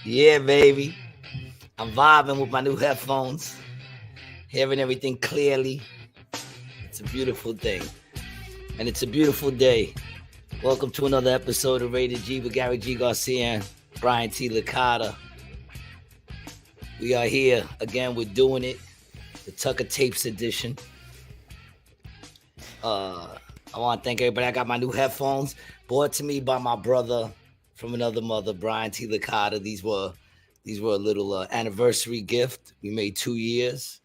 Yeah, baby. I'm vibing with my new headphones, hearing everything clearly. It's a beautiful thing. And it's a beautiful day. Welcome to another episode of Rated G with Gary G. Garcia and Brian T. Licata. We are here. Again, we're doing it. The Tucker Tapes edition. I want to thank everybody. I got my new headphones brought to me by my brother from another mother, Brian T. Licata. These were a little anniversary gift. We made 2 years.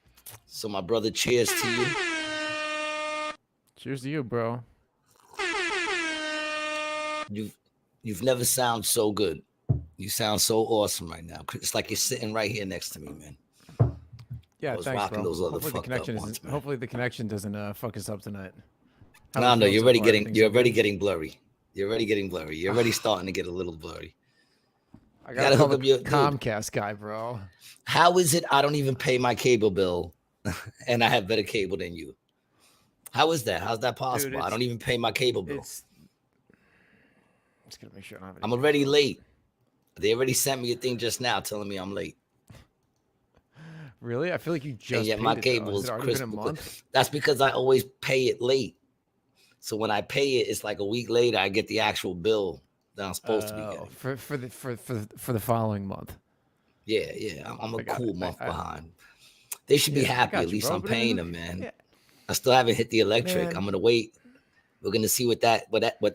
So my brother, cheers to you. Cheers to you, bro. You've never sound so good. You sound so awesome right now. It's like you're sitting right here next to me, man. Yeah, thanks, bro. Those other hopefully the connection doesn't fuck us up tonight. No, you're already getting blurry. You're already starting to get a little blurry. I gotta hook up your Comcast guy, bro. How is it I don't even pay my cable bill and I have better cable than you? How is that? How's that possible? Dude, I don't even pay my cable bill. Just gonna make sure I don't have I'm already late. They already sent me a thing just now telling me I'm late. Really? I feel like you just and yet my cable is crystal. That's because I always pay it late. So when I pay it, it's like a week later I get the actual bill that I'm supposed to be getting. For the following month. Yeah. I'm a cool month behind. They should be happy. At least I'm paying them, man. Yeah. I still haven't hit the electric. Man. I'm gonna wait. We're gonna see what that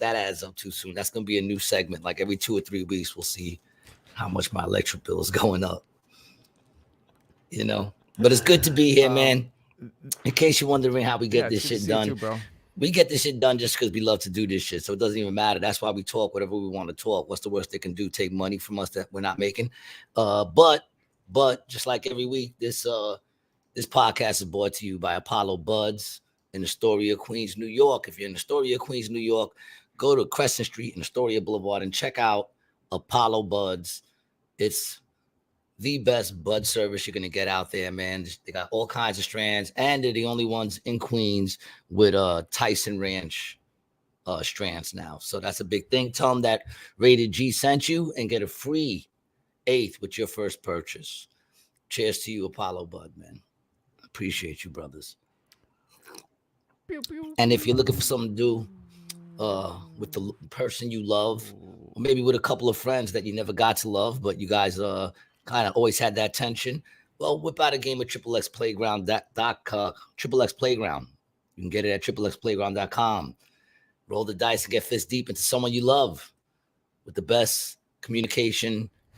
adds up to soon. That's gonna be a new segment. Like every 2 or 3 weeks, we'll see how much my electric bill is going up. You know, but it's good to be here, man. In case you're wondering how we get this shit done, bro. We get this shit done just because we love to do this shit. So it doesn't even matter. That's why we talk whatever we want to talk. What's the worst they can do? Take money from us that we're not making. But just like every week, this podcast is brought to you by Apollo Buds in Astoria, Queens, New York. If you're in Astoria, Queens, New York, go to Crescent Street and Astoria Boulevard and check out Apollo Buds. It's the best bud service you're going to get out there, man. They got all kinds of strands, and they're the only ones in Queens with Tyson Ranch strands now. So that's a big thing. Tell them that Rated G sent you and get a free 8th with your first purchase. Cheers to you, Apollo Bud, man. Appreciate you, brothers. And if you're looking for something to do with the person you love, or maybe with a couple of friends that you never got to love, but you guys kind of always had that tension, well, whip out a game of XXX Playground. XXX Playground. You can get it at XXXplayground.com. Roll the dice and get fist deep into someone you love with the best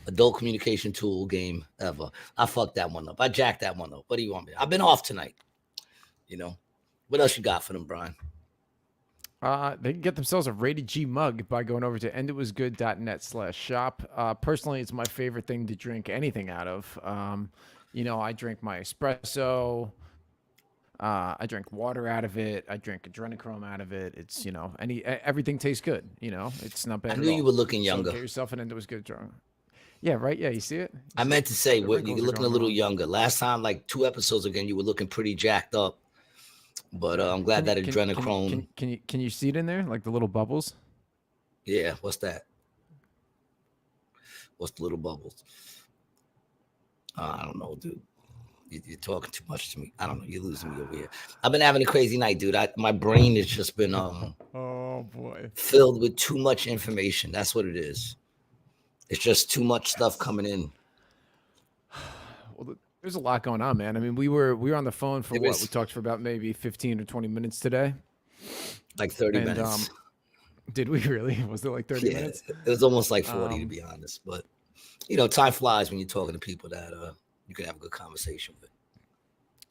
adult communication tool game ever. I fucked that one up. I jacked that one up. What do you want me? I've been off tonight. You know, what else you got for them, Brian? They can get themselves a Rated G mug by going over to enditwasgood.net/shop. Personally, it's my favorite thing to drink anything out of. I drink my espresso. I drink water out of it. I drink adrenochrome out of it. It's, everything tastes good. It's not bad. I knew you were looking younger. So get yourself an Endit Was Good drunk. Yeah, right. Yeah, you see it? I meant to say, you're looking a little younger. Last time, like 2 episodes ago, you were looking pretty jacked up. But I'm glad that adrenochrome. Can you see it in there, like the little bubbles? Yeah. What's that? What's the little bubbles? I don't know, dude. You're talking too much to me. I don't know. You're losing me over here. I've been having a crazy night, dude. My brain has just been oh boy, filled with too much information. That's what it is. It's just too much stuff coming in. Well, there's a lot going on, man. I mean, we were on the phone for what? We talked for about maybe 15 or 20 minutes today. Like 30 minutes. Did we really? Was it like 30 minutes? It was almost like 40 to be honest. But, time flies when you're talking to people that you can have a good conversation with.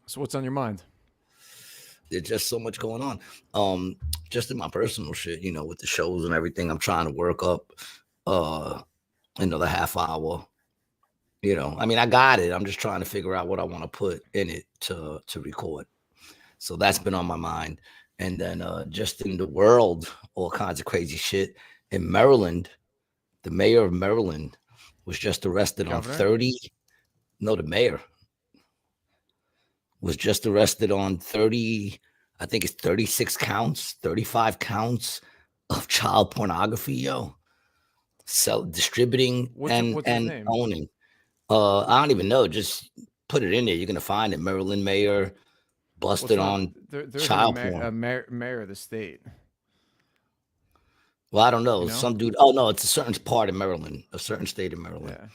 So what's on your mind? There's just so much going on. Just in my personal shit, with the shows and everything, I'm trying to work up another half hour. I got it. I'm just trying to figure out what I want to put in it to record. So that's been on my mind. And then just in the world, all kinds of crazy shit. In Maryland, the mayor of Maryland was just arrested on 30. No, the mayor was just arrested on 30. I think it's 36 counts, 35 counts of child pornography, yo. distributing What's his and name? owning. I don't even know. Just put it in there. You're gonna find it. Maryland mayor Well, it's busted not. on There isn't child porn. mayor of the state. Well, I don't You know. know? Some dude. Oh no, it's a certain part of Maryland, a certain state of Maryland. Yeah.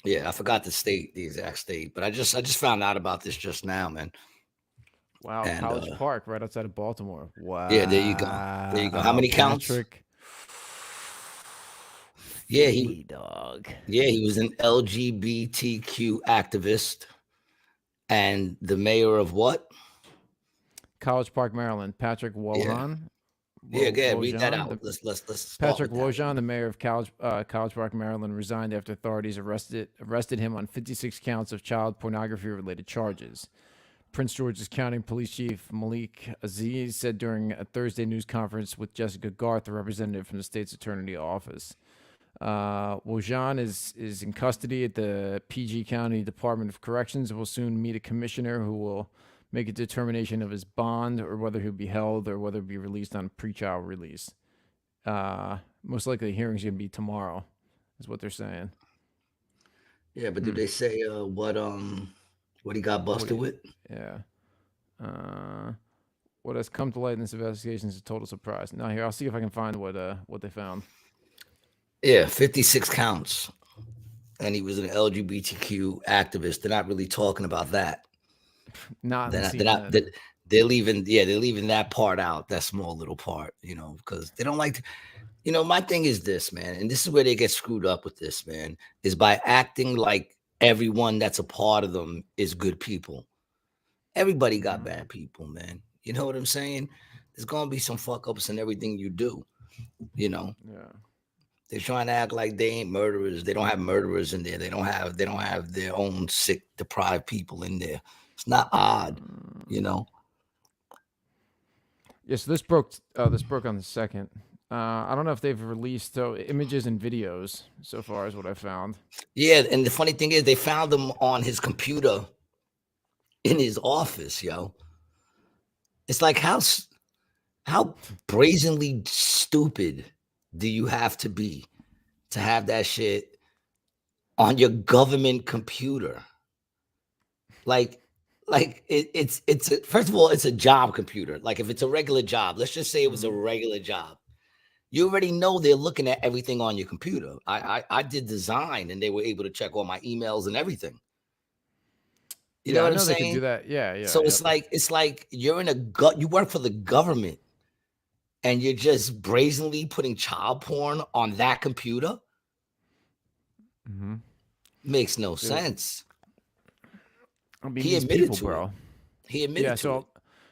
Yeah, I forgot the state, the exact state, but I just found out about this just now, man. Wow, And College Park, right outside of Baltimore. yeah, there you go. There you go. How Wow, many counts? Patrick. Yeah, 50, dog. he was an LGBTQ activist and the mayor of what? College Park, Maryland. Patrick Yeah. Wohan. Yeah, go ahead, read that Wojan. out. Let's start Patrick with that. Wojan, the mayor of College Park, Maryland, resigned after authorities arrested him on 56 counts of child pornography-related charges. Prince George's County Police Chief Malik Aziz said during a Thursday news conference with Jessica Garth, a representative from the state's attorney office. Wojan is in custody at the PG County Department of Corrections and will soon meet a commissioner who will make a determination of his bond or whether he'll be held or whether he'll be released on pretrial release. Most likely the hearing's going to be tomorrow, is what they're saying. Yeah, but did they say what he got busted with? Yeah. What has come to light in this investigation is a total surprise. Now here, I'll see if I can find what they found. Yeah, 56 counts. And he was an LGBTQ activist. They're not really talking about that. They're leaving that part out, that small little part, because they don't like to, my thing is this, man, and this is where they get screwed up with this, man, is by acting like everyone that's a part of them is good people. Everybody got bad people, man. You know what I'm saying? There's gonna be some fuck ups in everything you do, Yeah. They're trying to act like they ain't murderers. They don't have murderers in there. They don't have their own sick, deprived people in there. It's not odd, Yeah, so this broke on the 2nd. I don't know if they've released images and videos so far is what I found. Yeah, and the funny thing is they found them on his computer in his office, yo. It's like how brazenly stupid do you have to be to have that shit on your government computer? First of all, it's a job computer. Like if it's a regular job, let's just say it was a regular job. You already know they're looking at everything on your computer. I did design and they were able to check all my emails and everything. You know what I'm saying? They could do that. Yeah. So it's like you're you work for the government and you're just brazenly putting child porn on that computer. Makes no sense. I mean, he admitted people, bro. He admitted to it.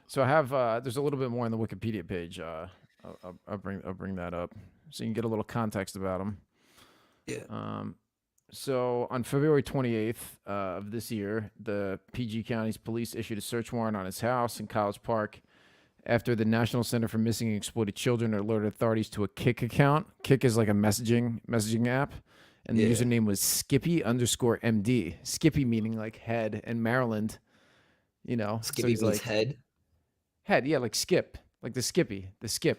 So I have there's a little bit more on the Wikipedia page. I'll bring that up so you can get a little context about him. Yeah. So on February 28th of this year, the PG County's police issued a search warrant on his house in College Park after the National Center for Missing and Exploited Children alerted authorities to a Kik account. Kik is like a messaging app. And the username was Skippy_MD. Skippy meaning like head, and Maryland, Skippy so means like head? Head, yeah, like skip. Like the skip.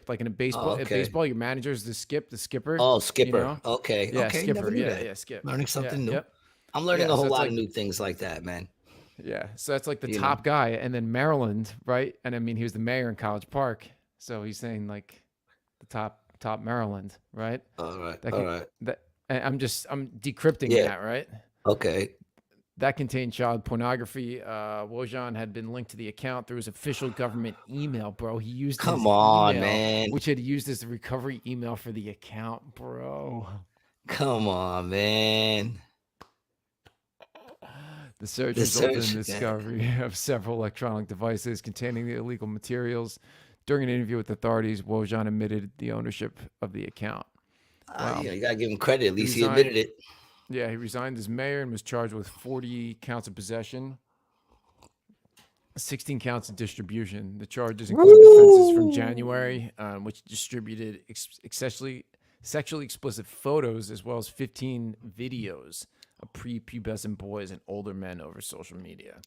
Like in a baseball, okay. At baseball, your manager's the skipper. Oh, skipper. Okay. Yeah, okay. skipper. Yeah, skip. Learning something new. Yep. I'm learning a whole lot of new things like that, man. Yeah. So that's like the top guy. And then Maryland, right? And I mean, he was the mayor in College Park. So he's saying like the top Maryland, right? All right. I'm decrypting that, right? Okay. That contained child pornography. Wojan had been linked to the account through his official government email, bro. He used his email, man. which had used as the recovery email for the account, bro. Come on, man. The search resulted in the discovery of several electronic devices containing the illegal materials. During an interview with authorities, Wojan admitted the ownership of the account. Wow. Yeah, you gotta give him credit. At least he admitted it. Yeah, he resigned as mayor and was charged with 40 counts of possession, 16 counts of distribution. The charges include offenses from January, which distributed sexually explicit photos, as well as 15 videos of prepubescent boys and older men over social media.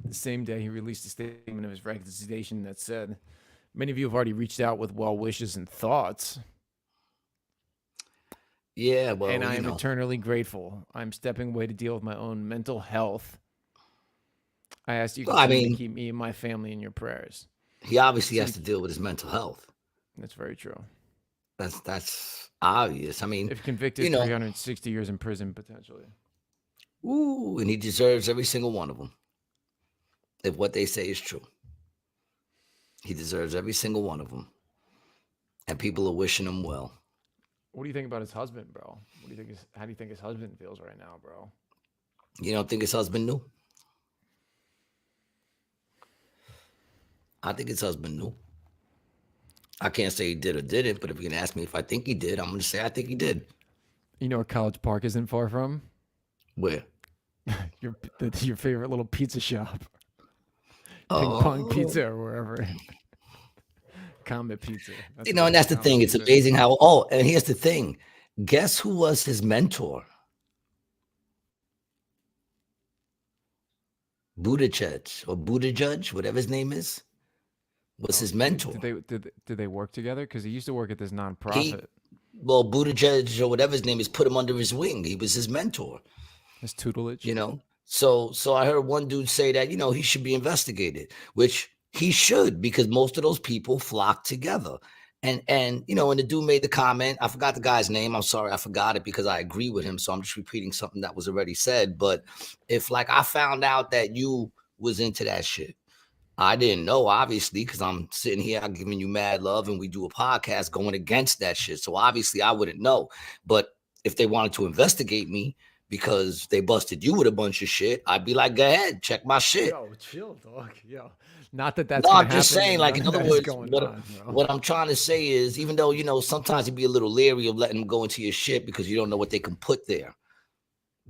The same day, he released a statement of his resignation that said, "Many of you have already reached out with well wishes and thoughts." Yeah, And well, I am eternally grateful. I'm stepping away to deal with my own mental health. I ask you well, I continue to mean, keep me and my family in your prayers. he obviously So has to deal with his mental health. that's very true. That's obvious. I mean, If you convicted, know, 360 years in prison potentially. ooh, and he deserves every single one of them. If what they say is true, he deserves every single one of them, and people are wishing him well. What do you think about his husband, bro? What do you think? How do you think his husband feels right now, bro? You don't think his husband knew? I think his husband knew. I can't say he did or didn't, but if you can ask me if I think he did, I'm going to say I think he did. You know where College Park isn't far from? Where? Your favorite little pizza shop, Ping Pong Oh, Pizza or wherever. Comet Pizza. That's and that's the Comet thing. It's Pizza. amazing how. Oh, and here's the thing. Guess who was his mentor? Buttigieg or Buttigieg, whatever his name is, was his mentor. Did they work together? Because he used to work at this He, nonprofit. well, Buttigieg or whatever his name is, put him under his wing. He was his mentor. His tutelage. So I heard one dude say that he should be investigated, which he should, because most of those people flock together. And and the dude made the comment. I forgot the guy's name. I'm sorry, I forgot it because I agree with him. So I'm just repeating something that was already said. But if like I found out that you was into that shit, I didn't know, obviously, because I'm sitting here, I'm giving you mad love, and we do a podcast going against that shit. So obviously I wouldn't know. But if they wanted to investigate me because they busted you with a bunch of shit, I'd be like, go ahead, check my shit. Yo, chill, dog. Yo, not that that's No, gonna I'm just happen. saying, And like, none in of other that is words, going what on, bro. what I'm trying to say is, even though, sometimes you'd be a little leery of letting them go into your shit because you don't know what they can put there.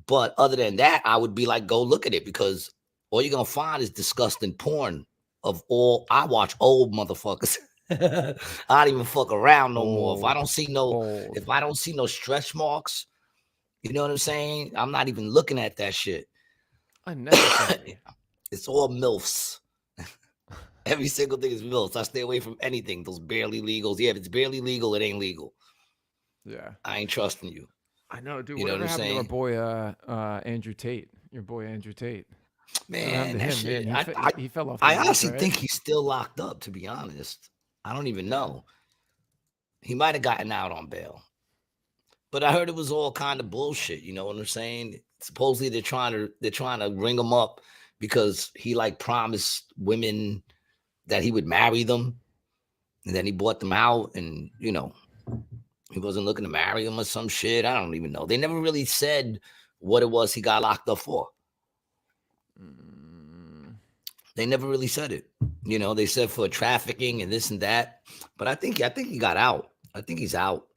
But other than that, I would be like, go look at it, because all you're gonna find is disgusting porn of all. I watch old motherfuckers. I don't even fuck around no more. If I don't see no, Old. if I don't see no stretch marks, you know what I'm saying? I'm not even looking at that shit. Unnecessary. It's all MILFs. Every single thing is MILFs. I stay away from anything. Those barely legals. Yeah, if it's barely legal, it ain't legal. Yeah. I ain't trusting you. I know, dude. You know what Whatever I'm happened to our saying? boy Andrew Tate? Your boy Andrew Tate. Whatever happened Man, to that him, shit. man? He fell off the I ledge, honestly right? think he's still locked up, to be honest. I don't even Yeah. know. He might have gotten out on bail. But I heard it was all kind of bullshit, you know what I'm saying? Supposedly they're trying to ring him up because he like promised women that he would marry them, and then he bought them out, and he wasn't looking to marry them or some shit. I don't even know. They never really said what it was he got locked up for. They never really said it. They said for trafficking and this and that. But I think he got out. I think he's out.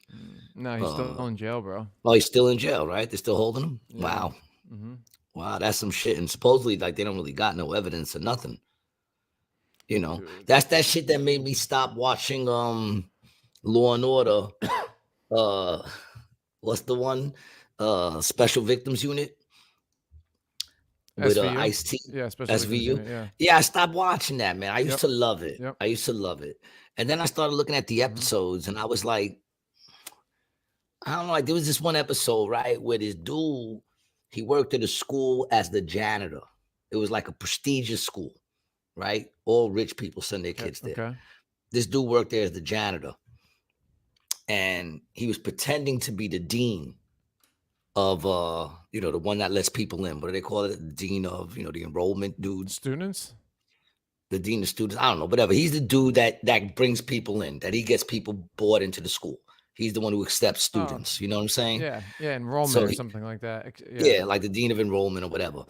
No, he's still in jail, bro. Oh, he's still in jail, right? They're still holding him? Yeah. Wow. Mm-hmm. Wow, that's some shit. And supposedly, like, they don't really got no evidence or nothing. Dude. That's that shit that made me stop watching Law and Order. What's the one? Special Victims Unit with SVU. Ice-T. Yeah, Special Victims SVU. Unit. Yeah, I stopped watching that, man. I used to love it. Yep. I used to love it. And then I started looking at the episodes, and I was like, I don't know, like there was this one episode, right, where this dude, he worked at a school as the janitor. It was like a prestigious school, right? All rich people send their kids there. Okay. This dude worked there as the janitor, and he was pretending to be the dean of the one that lets people in. What do they call it? The dean of the enrollment dudes. Students? The dean of students. I don't know, whatever. He's the dude that brings people in, that he gets people brought into the school. He's the one who accepts students. You know what I'm saying? Yeah, enrollment or something like that. Yeah, like the dean of enrollment or whatever.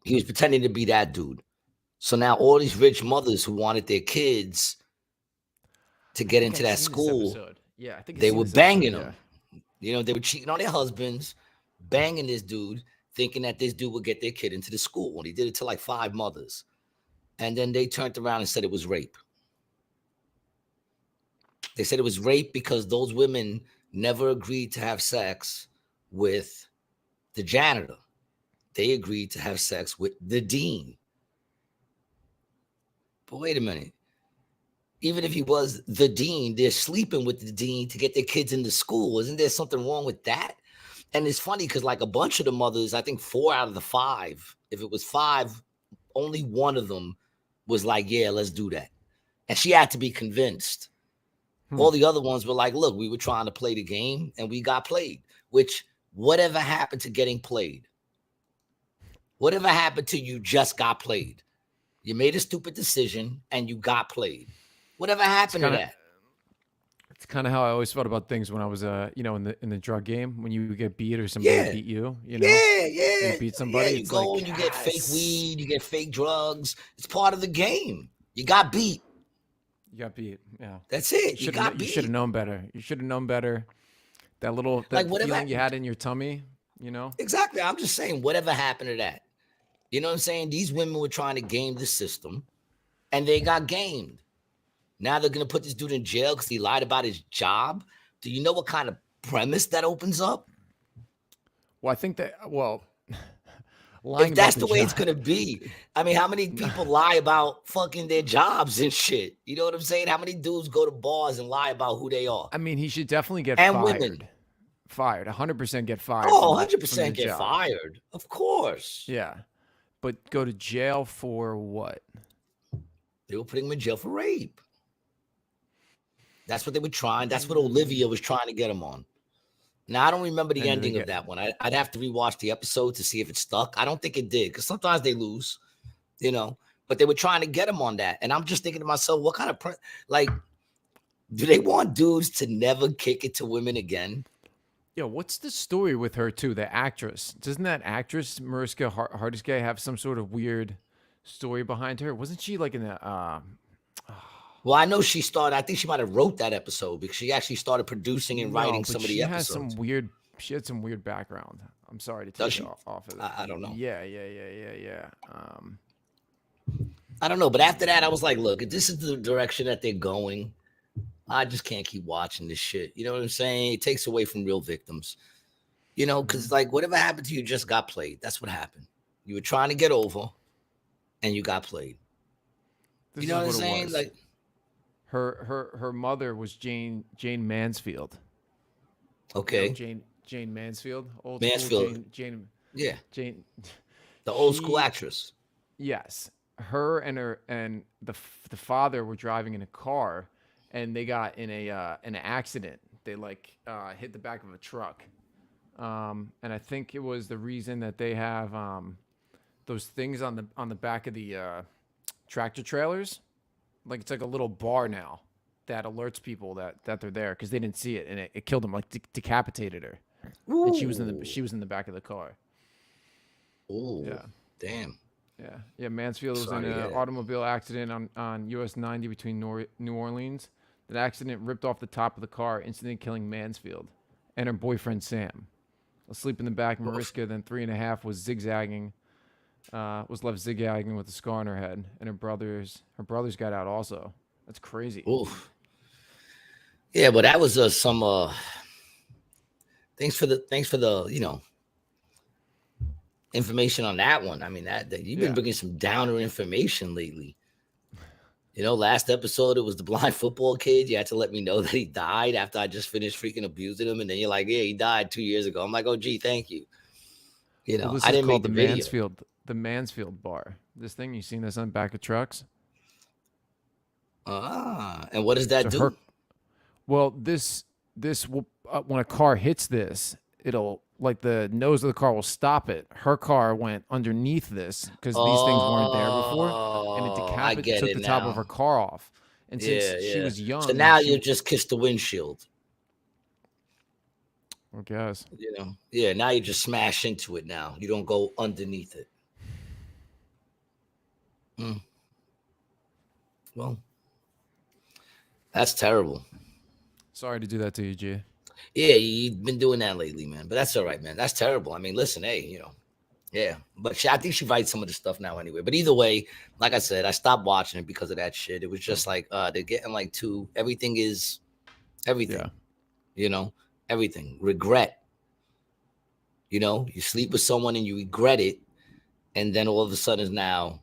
He was pretending to be that dude. So now all these rich mothers who wanted their kids to get into that school, yeah, I think they were banging them. They were cheating on their husbands, banging this dude, thinking that this dude would get their kid into the school. And he did it to like 5 mothers. And then they turned around and said it was rape. They said it was rape because those women never agreed to have sex with the janitor. They agreed to have sex with the dean. But wait a minute. even if he was the dean, they're sleeping with the dean to get their kids into school. Isn't there something wrong with that? And it's funny because like a bunch of the mothers, I think 4 out of the 5, if it was 5, only one of them was like, yeah, let's do that. And she had to be convinced. All the other ones were like, look, we were trying to play the game and we got played, which whatever happened to getting played? Whatever happened to you just got played? You made a stupid decision and you got played. Whatever happened to that? It's kind of how I always felt about things when I was, in the drug game, when you get beat or somebody beat you, Yeah. you beat somebody. Yeah, you go like, and you get fake weed, you get fake drugs. It's part of the game. You got beat. You got beat. Yeah. That's it. You should have known better. You should have known better. That feeling you had in your tummy, Exactly. I'm just saying, whatever happened to that? You know what I'm saying? These women were trying to game the system and they got gamed. Now they're going to put this dude in jail because he lied about his job. Do you know what kind of premise that opens up? Well, I think that, if that's the way it's going to be. I mean, how many people lie about fucking their jobs and shit? You know what I'm saying? How many dudes go to bars and lie about who they are? I mean, he should definitely get fired. Women. Fired. 100% get fired. Oh, 100% get fired. Of course. Yeah. But go to jail for what? They were putting him in jail for rape. That's what they were trying. That's what Olivia was trying to get him on. Now, I don't remember the ending of that one. I'd have to rewatch the episode to see if it stuck. I don't think it did because sometimes they lose, but they were trying to get him on that. And I'm just thinking to myself, what kind of, do they want dudes to never kick it to women again? Yo, what's the story with her too? The actress. Doesn't that actress, Mariska Hargitay, have some sort of weird story behind her? Wasn't she like in the... Well, I know she started. I think she might have wrote that episode because she actually started producing and writing some of the episodes. She had some weird background. I'm sorry to take it off of it. I don't know. Yeah. I don't know, but after that, I was like, look, if this is the direction that they're going, I just can't keep watching this shit. You know what I'm saying? It takes away from real victims. Because like whatever happened to you just got played. That's what happened. You were trying to get over, and you got played. You know what I'm saying? Like. Her mother was Jane Mansfield. Okay. Jane Mansfield. Old Mansfield. Jane. Yeah. Jane. The old school actress. Yes. Her and the father were driving in a car, and they got in an accident. They hit the back of a truck, and I think it was the reason that they have those things on the back of the tractor trailers. Like it's like a little bar now that alerts people that they're there because they didn't see it and it killed them, like decapitated her. Ooh. And she was in the back of the car. Oh, yeah, damn. Yeah. Mansfield was in an automobile accident on US 90 between New Orleans. That accident ripped off the top of the car, instantly killing Mansfield and her boyfriend Sam. Asleep in the back, Mariska, then 3.5, was left zigzagging with a scar on her head, and her brothers got out also. That's crazy. Oof. Yeah, but that was some thanks for the information on that one. I mean that you've been bringing some downer information lately. Last episode it was the blind football kid. You had to let me know that he died after I just finished freaking abusing him, and then you're like, yeah, he died 2 years ago. I'm like, oh gee, thank you. I didn't make the video. The Mansfield bar. This thing, you seen this on back of trucks? And what does that do? This will when a car hits this, it'll like the nose of the car will stop it. Her car went underneath this because these things weren't there before, and it took the top of her car off. And since she was young, so now you just kiss the windshield. I guess. Now you just smash into it. Now you don't go underneath it. Well, that's terrible. Sorry to do that to you, G. Yeah, you've been doing that lately, man. But that's all right, man. That's terrible. I mean, listen, hey, yeah. But I think she writes some of the stuff now anyway. But either way, like I said, I stopped watching it because of that shit. It was just like they're getting everything is everything. Yeah. Everything. Regret. You sleep with someone and you regret it, and then all of a sudden now,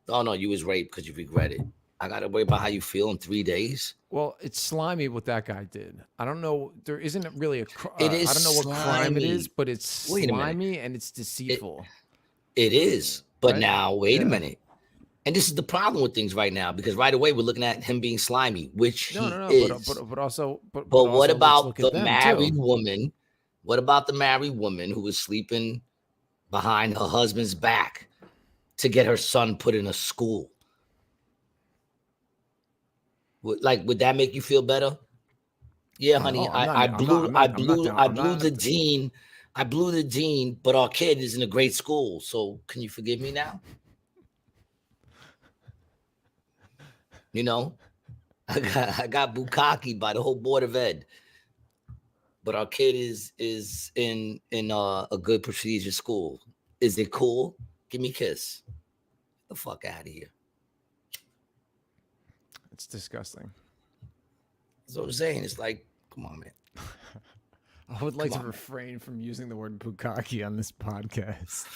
oh no, you was raped because you regret it. I got to worry about how you feel in 3 days. Well, it's slimy what that guy did. I don't know. There isn't really It is I don't know what crime it is, slimy. but it's Wait a minute. slimy and it's deceitful. It is. But Right? now, wait a Yeah. minute. And this is the problem with things right now, because right away we're looking at him being slimy, which No, he no, no. is. But also, But what also, let's about look at the them married too. woman? What about the married woman who was sleeping behind her husband's back to get her son put in a school? Would that make you feel better? Yeah, honey. No, I'm not. I I'm not. blew I'm I not. I'm not blew down. I I'm blew not. the dean. I blew the dean, but our kid is in a great school. So can you forgive me now? You know, I got bukkake by the whole board of ed, but our kid is in a good prestigious school. Is it cool? Give me a kiss. Get the fuck out of here. It's disgusting. That's what I'm saying. It's like, come on, man. I would like to refrain from using the word bukkake on this podcast.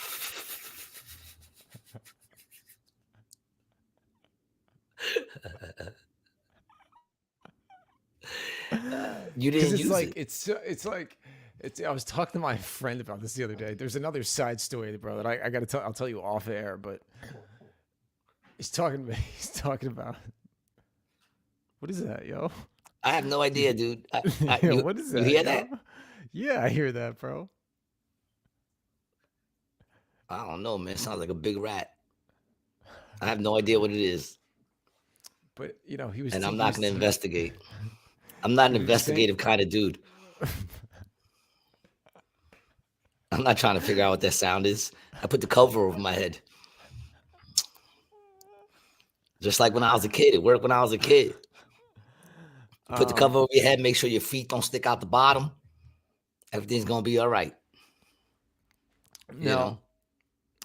You didn't use it. I was talking to my friend about this the other day. There's another side story, bro, that I got to tell. I'll tell you off air, but he's talking about. What is that, yo? I have no idea, dude. What is that? You hear that? Yeah, I hear that, bro. I don't know, man. It sounds like a big rat. I have no idea what it is. But he was. And I'm not going to investigate. I'm not an investigative kind of dude. I'm not trying to figure out what that sound is. I put the cover over my head. Just like when I was a kid. It worked when I was a kid. You put the cover over your head, make sure your feet don't stick out the bottom. Everything's going to be all right. You know?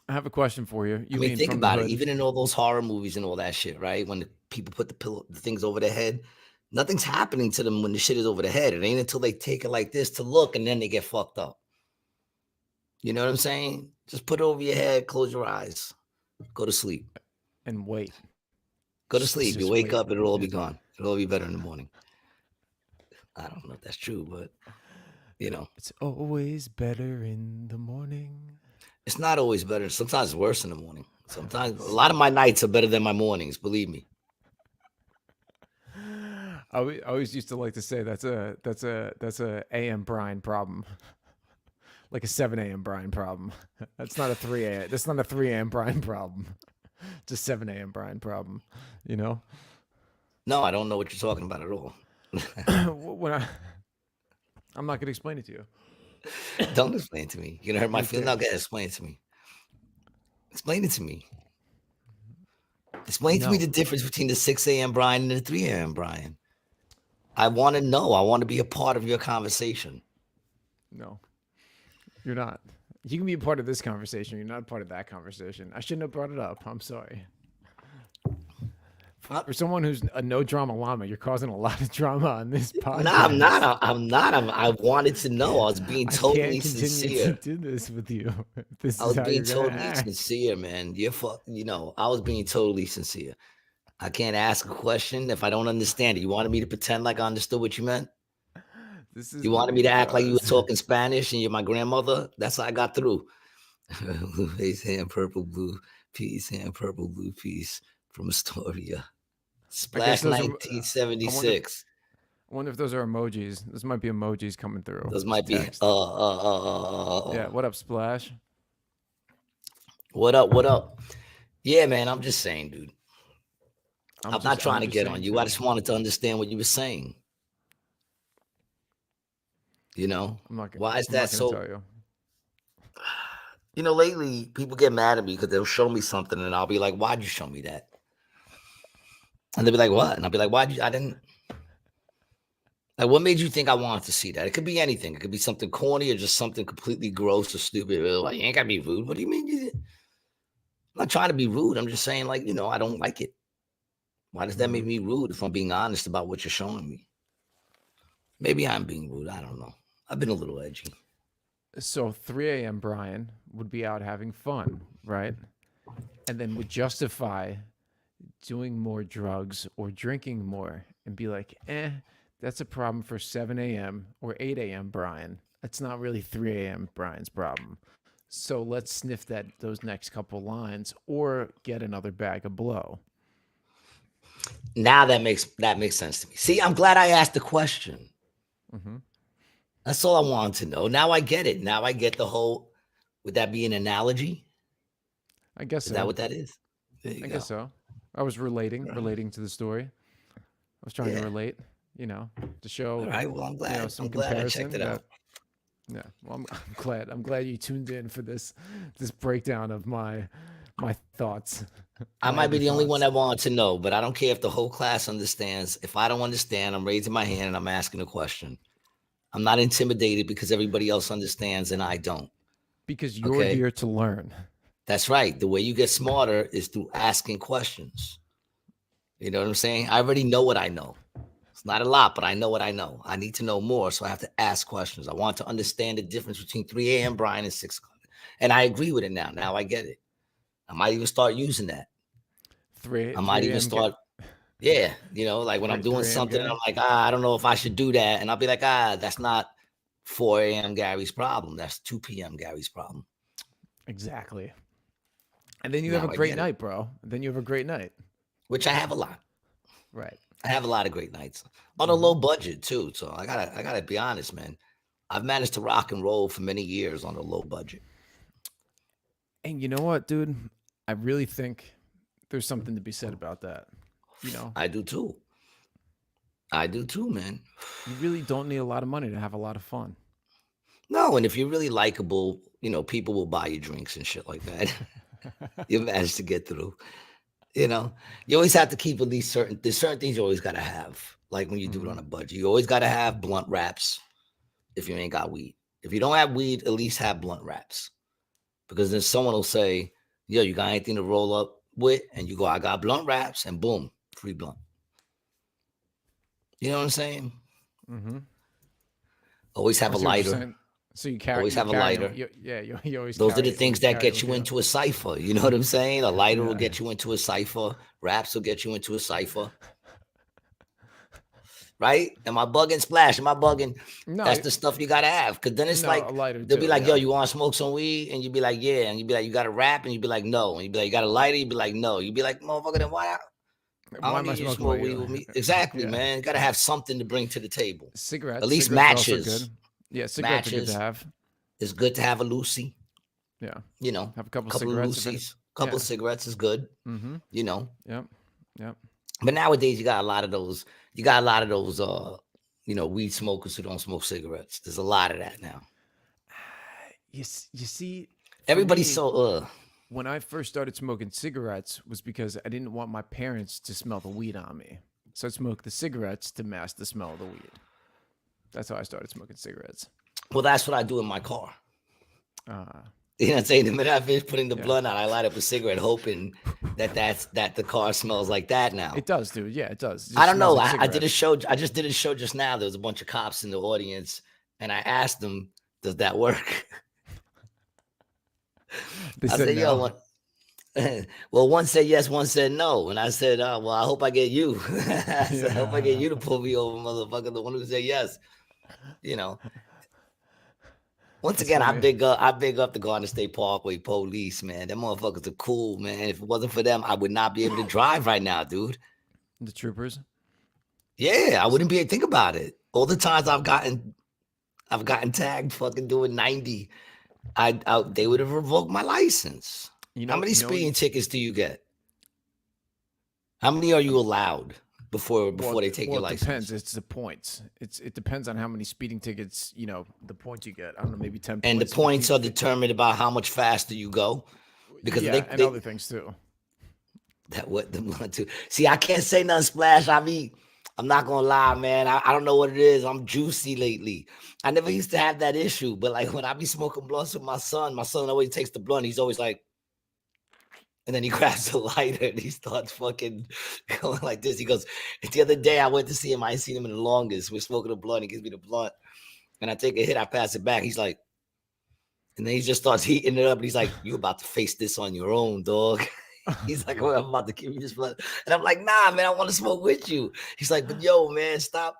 I have a question for you. I mean, think about it. Even in all those horror movies and all that shit, right? When the people put the things over their head, nothing's happening to them when the shit is over their head. It ain't until they take it like this to look, and then they get fucked up. You know what I'm saying? Just put it over your head, close your eyes, go to sleep. And wait. Go to sleep. You wake up, it'll all be gone. It'll all be better in the morning. I don't know if that's true, but, It's always better in the morning. It's not always better. Sometimes it's worse in the morning. Sometimes a lot of my nights are better than my mornings, believe me. I always used to like to say that's a AM Brian problem. Like a 7 a.m. Brian problem. That's not a 3 a.m. That's not a 3 a.m. Brian problem. It's a 7 a.m. Brian problem, No, I don't know what you're talking about at all. I'm not gonna explain it to you. Don't explain it to me. You're gonna hurt my feelings. Now, go explain it to me. Explain it to me. Explain to me the difference between the 6 a.m. Brian and the 3 a.m. Brian. I want to know. I want to be a part of your conversation. No, you're not. You can be a part of this conversation. You're not a part of that conversation. I shouldn't have brought it up. I'm sorry. For someone who's a no drama llama, you're causing a lot of drama on this podcast. No, I'm not. I wanted to know. I was being totally sincere. I can't continue to do this with you. I was being totally sincere, man. I was being totally sincere. I can't ask a question if I don't understand it. You wanted me to pretend like I understood what you meant? You wanted me to act like you were talking Spanish and you're my grandmother? That's how I got through. Blue face, hand, purple, blue piece, hand, purple, blue piece from Astoria. Splash 1976. I wonder if those are emojis. Those might be emojis coming through. Those might be. Yeah. What up, Splash? What up? Yeah, man. I'm just saying, dude. I'm not trying to get on you. I just wanted to understand what you were saying. Why is that so? Tell you. Lately people get mad at me because they'll show me something and I'll be like, why'd you show me that? And they'll be like, what? And I'll be like, I didn't. Like, what made you think I wanted to see that? It could be anything. It could be something corny or just something completely gross or stupid. Like, you ain't got to be rude. What do you mean? I'm not trying to be rude. I'm just saying, like, I don't like it. Why does that make me rude if I'm being honest about what you're showing me? Maybe I'm being rude. I don't know. I've been a little edgy. So 3 a.m. Brian would be out having fun, right? And then would justify doing more drugs or drinking more and be like, that's a problem for 7 a.m. or 8 a.m. Brian. That's not really 3 a.m. Brian's problem. So let's sniff those next couple lines or get another bag of blow. Now that makes sense to me. See, I'm glad I asked the question. Mm-hmm. That's all I wanted to know. Now I get it. Now I get the whole. Would that be an analogy? I guess Is so. that what that is? I guess so. I was relating to the story. I was trying to relate, to show. All right. Well, I'm glad. Some I'm glad I comparison checked it out. Yeah. Well, I'm glad. I'm glad you tuned in for this breakdown of my thoughts. I might be the only one that wanted to know, but I don't care if the whole class understands. If I don't understand, I'm raising my hand and I'm asking a question. I'm not intimidated because everybody else understands and I don't. Because you're here to learn. That's right. The way you get smarter is through asking questions. You know what I'm saying? I already know what I know. It's not a lot, but I know what I know. I need to know more, so I have to ask questions. I want to understand the difference between 3 a.m. Brian and 6 o'clock. And I agree with it now. Now I get it. I might even start using that. I might even start, like when I'm doing something, and I'm like, I don't know if I should do that. And I'll be like, that's not 4 a.m. Gary's problem. That's 2 p.m. Gary's problem. Exactly. And then you have a great night, bro. Then you have a great night. Which I have a lot. Right. I have a lot of great nights on a low budget too. So I gotta be honest, man. I've managed to rock and roll for many years on a low budget. And you know what, dude? I really think there's something to be said about that. I do too. I do too, man. You really don't need a lot of money to have a lot of fun. No, and if you're really likable, people will buy you drinks and shit like that. You manage to get through. You always have to keep at least there's certain things you always got to have. Like when you do it on a budget, you always got to have blunt wraps if you ain't got weed. If you don't have weed, at least have blunt wraps. Because then someone will say, yo, you got anything to roll up with? And you go, I got blunt wraps, and boom, free blunt. You know what I'm saying? Mm-hmm. Always have a lighter. So you carry. Always have a lighter. You always. Those are the things that get you into a cipher. You know what I'm saying? A lighter will get you into a cipher. Wraps will get you into a cipher. Right? Am I bugging? Splash? Am I bugging? No, that's the stuff you gotta have. Because then it's like they'll be like, "Yo, you want to smoke some weed?" And you'd be like, "Yeah." And you'd be like, "You got a wrap?" And you'd be like, "No." And you'd be like, "You got a lighter?" You'd be like, "No." You'd be like, "Motherfucker, then why don't need you to smoke weed with me?" Exactly, man. You gotta have something to bring to the table. Cigarettes. At least matches. Yeah, cigarettes are good to have. It's good to have a Lucy. Yeah. Have a couple cigarettes. Of Lucy's. Couple of cigarettes is good. Mm-hmm. Yep. But nowadays you got a lot of those. You got a lot of those. Weed smokers who don't smoke cigarettes. There's a lot of that now. You see, everybody's when I first started smoking cigarettes was because I didn't want my parents to smell the weed on me. So I smoked the cigarettes to mask the smell of the weed. That's how I started smoking cigarettes. Well, that's what I do in my car. You know what I'm saying? The minute I finish putting the blunt out, I light up a cigarette, hoping that the car smells like that now. It does, dude. Yeah, it does. I don't know. I did a show. I just did a show just now. There was a bunch of cops in the audience, and I asked them, "Does that work?" I said, no. Yo, well, one said yes, one said no, and I said, "Well, I hope I get you." I said, I hope I get you to pull me over, motherfucker. The one who said yes. Once again, I big up the Garden State Parkway police, man. Them motherfuckers are cool, man. If it wasn't for them, I would not be able to drive right now, dude. The troopers? Yeah, I wouldn't be able to think about it. All the times I've gotten tagged fucking doing 90, they would have revoked my license. How many speeding tickets do you get? How many are you allowed before they take your license? It depends. It's the points. It depends on how many speeding tickets, the points you get. I don't know, maybe 10 points. And the points are determined about how much faster you go? Because and other things too. See, I can't say nothing, Splash. I'm not gonna lie, man. I don't know what it is. I'm juicy lately. I never used to have that issue, but like when I be smoking blunts with my son always takes the blunt. He's always like, and then he grabs the lighter and he starts fucking going like this. He goes, the other day I went to see him. I ain't seen him in the longest. We're smoking a blunt. He gives me the blunt. And I take a hit. I pass it back. He's like, and then he just starts heating it up. And he's like, you about to face this on your own, dog. He's like, well, I'm about to give you this blood. And I'm like, nah, man, I want to smoke with you. He's like, but yo, man, stop.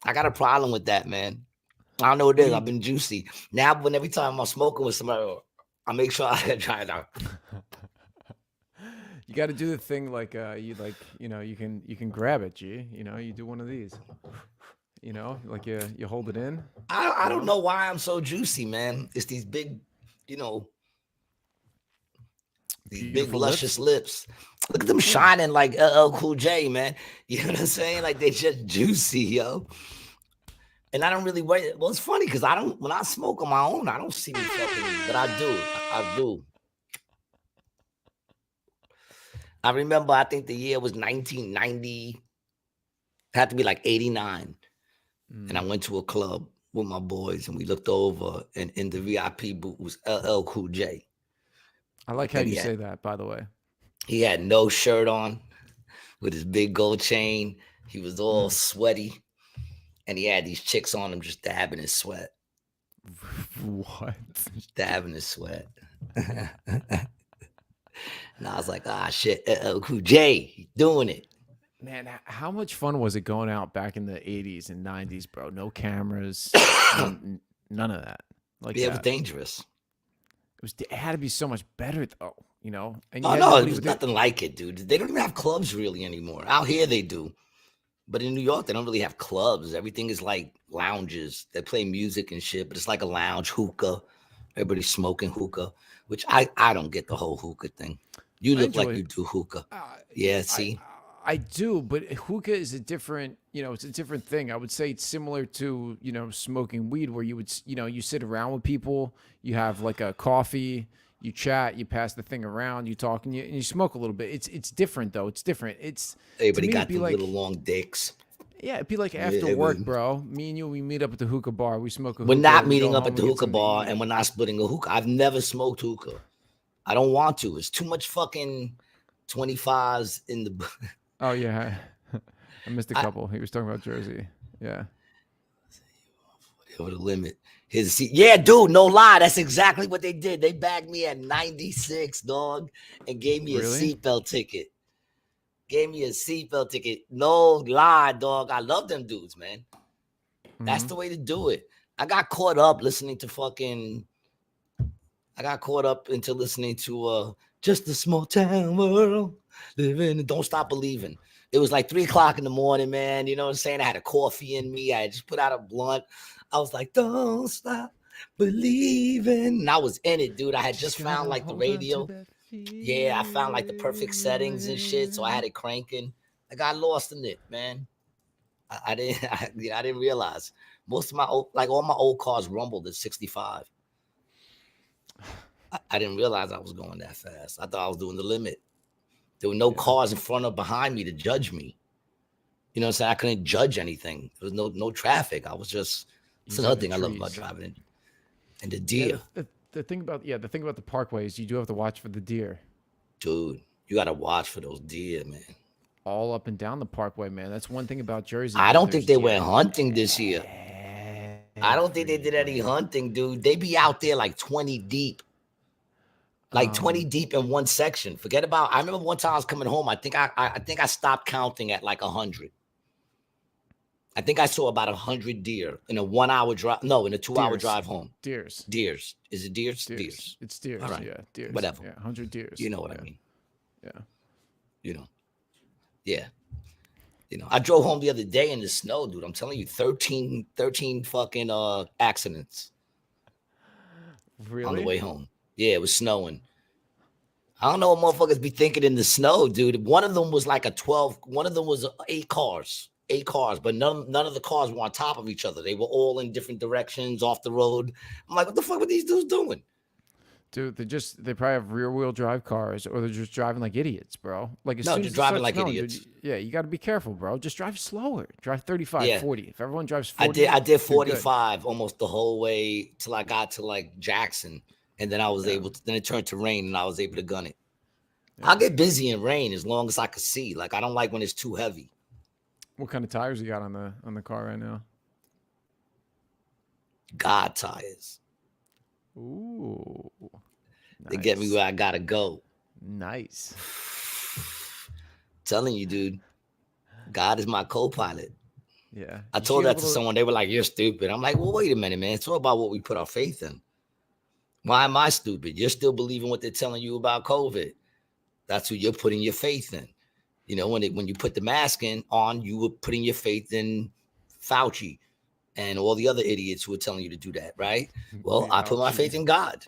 I got a problem with that, man. I don't know what it is. I've been juicy. Now, when every time I'm smoking with somebody, I make sure I try it out. You got to do the thing like you can grab it, G. You do one of these. Like you hold it in. I don't know why I'm so juicy, man. It's these big, these big luscious lips. Look at them shining like LL Cool J, man. You know what I'm saying? Like they just juicy, yo. And I don't really wait. Well, it's funny because when I smoke on my own, I don't see me fucking, but I do. I do. I remember, I think the year was 1990. Had to be like 89. And I went to a club with my boys and we looked over and in the VIP booth was LL Cool J. I like how you say that, by the way. He had no shirt on with his big gold chain. He was all sweaty. And he had these chicks on him just dabbing his sweat. What? Dabbing his sweat. And I was like, shit, LL Cool J, he's doing it. Man, how much fun was it going out back in the 80s and 90s, bro? No cameras, none of that. Like, it was dangerous. It had to be so much better, though, And no, it was nothing like it, dude. They don't even have clubs really anymore. Out here they do. But in New York, they don't really have clubs. Everything is like lounges. They play music and shit, but it's like a lounge, hookah. Everybody's smoking hookah, which I don't get the whole hookah thing. You look like you do hookah. Yeah, see? I do, but hookah is a different, it's a different thing. I would say it's similar to, smoking weed where you would, you sit around with people, you have like a coffee, you chat, you pass the thing around, you talk, and you smoke a little bit. It's different, though. It's different. Everybody got the little long dicks. Yeah, it'd be like after work, bro. Me and you, we meet up at the hookah bar. We smoke a hookah. We're not meeting up at the hookah bar, and we're not splitting a hookah. I've never smoked hookah. I don't want to. It's too much fucking 25s in the... Oh, yeah. I missed a couple. He was talking about Jersey. Yeah. Over the limit. Yeah, dude, no lie. That's exactly what they did. They bagged me at 96, dog, and gave me a seatbelt ticket. Gave me a seatbelt ticket. No lie, dog. I love them dudes, man. That's the way to do it. I got caught up listening to Just a Small Town World, living and Don't Stop Believing. It was like 3:00 in the morning, man. You know what I'm saying? I had a coffee in me. I had just put out a blunt. I was like, don't stop believing. And I was in it, dude. I had just found like the radio. Yeah, I found like the perfect settings and shit. So I had it cranking. I got lost in it, man. I didn't realize. Most of all my old cars rumbled at 65. I didn't realize I was going that fast. I thought I was doing the limit. There were no cars in front or behind me to judge me. You know what I'm saying? I couldn't judge anything. There was no traffic. I was just... That's another thing I love about driving. And the deer. Yeah, the thing about the parkway is you do have to watch for the deer. Dude, you got to watch for those deer, man. All up and down the parkway, man. That's one thing about Jersey. I don't think they went hunting this year. I don't think they did any hunting, dude. They be out there like 20 deep. Like 20 deep in one section. I remember one time I was coming home. I think I stopped counting at like 100. I think I saw about 100 deer in a 1 hour drive. No, in a 2 hour drive home. Deers. Is it deers? Deers. It's deers. All right. Yeah, deers. Whatever. Yeah, 100 deers. You know what I mean? Yeah. Yeah. I drove home the other day in the snow, dude. I'm telling you, 13 fucking accidents. Really? On the way home. Yeah, it was snowing. I don't know what motherfuckers be thinking in the snow, dude. One of them was like one of them was 8 cars. 8 cars, but none of the cars were on top of each other. They were all in different directions off the road. I'm like, what the fuck were these dudes doing? Dude, they probably have rear wheel drive cars, or they're just driving like idiots, bro. Like they're driving like idiots. Dude, yeah, you got to be careful, bro. Just drive slower. Drive 35, 40. If everyone drives 40, I did 45 almost the whole way till I got to like Jackson, and then I was able to. Then it turned to rain, and I was able to gun it. Yeah. I'll get busy in rain as long as I can see. Like I don't like when it's too heavy. What kind of tires you got on the car right now? God tires. Ooh. They get me where I gotta go. Nice. Telling you, dude. God is my co-pilot. Yeah. I told that to someone. They were like, "You're stupid." I'm like, "Well, wait a minute, man. It's all about what we put our faith in. Why am I stupid? You're still believing what they're telling you about COVID. That's who you're putting your faith in. You know, when you put the mask on, you were putting your faith in Fauci and all the other idiots who are telling you to do that, right? Well, I put my faith in God.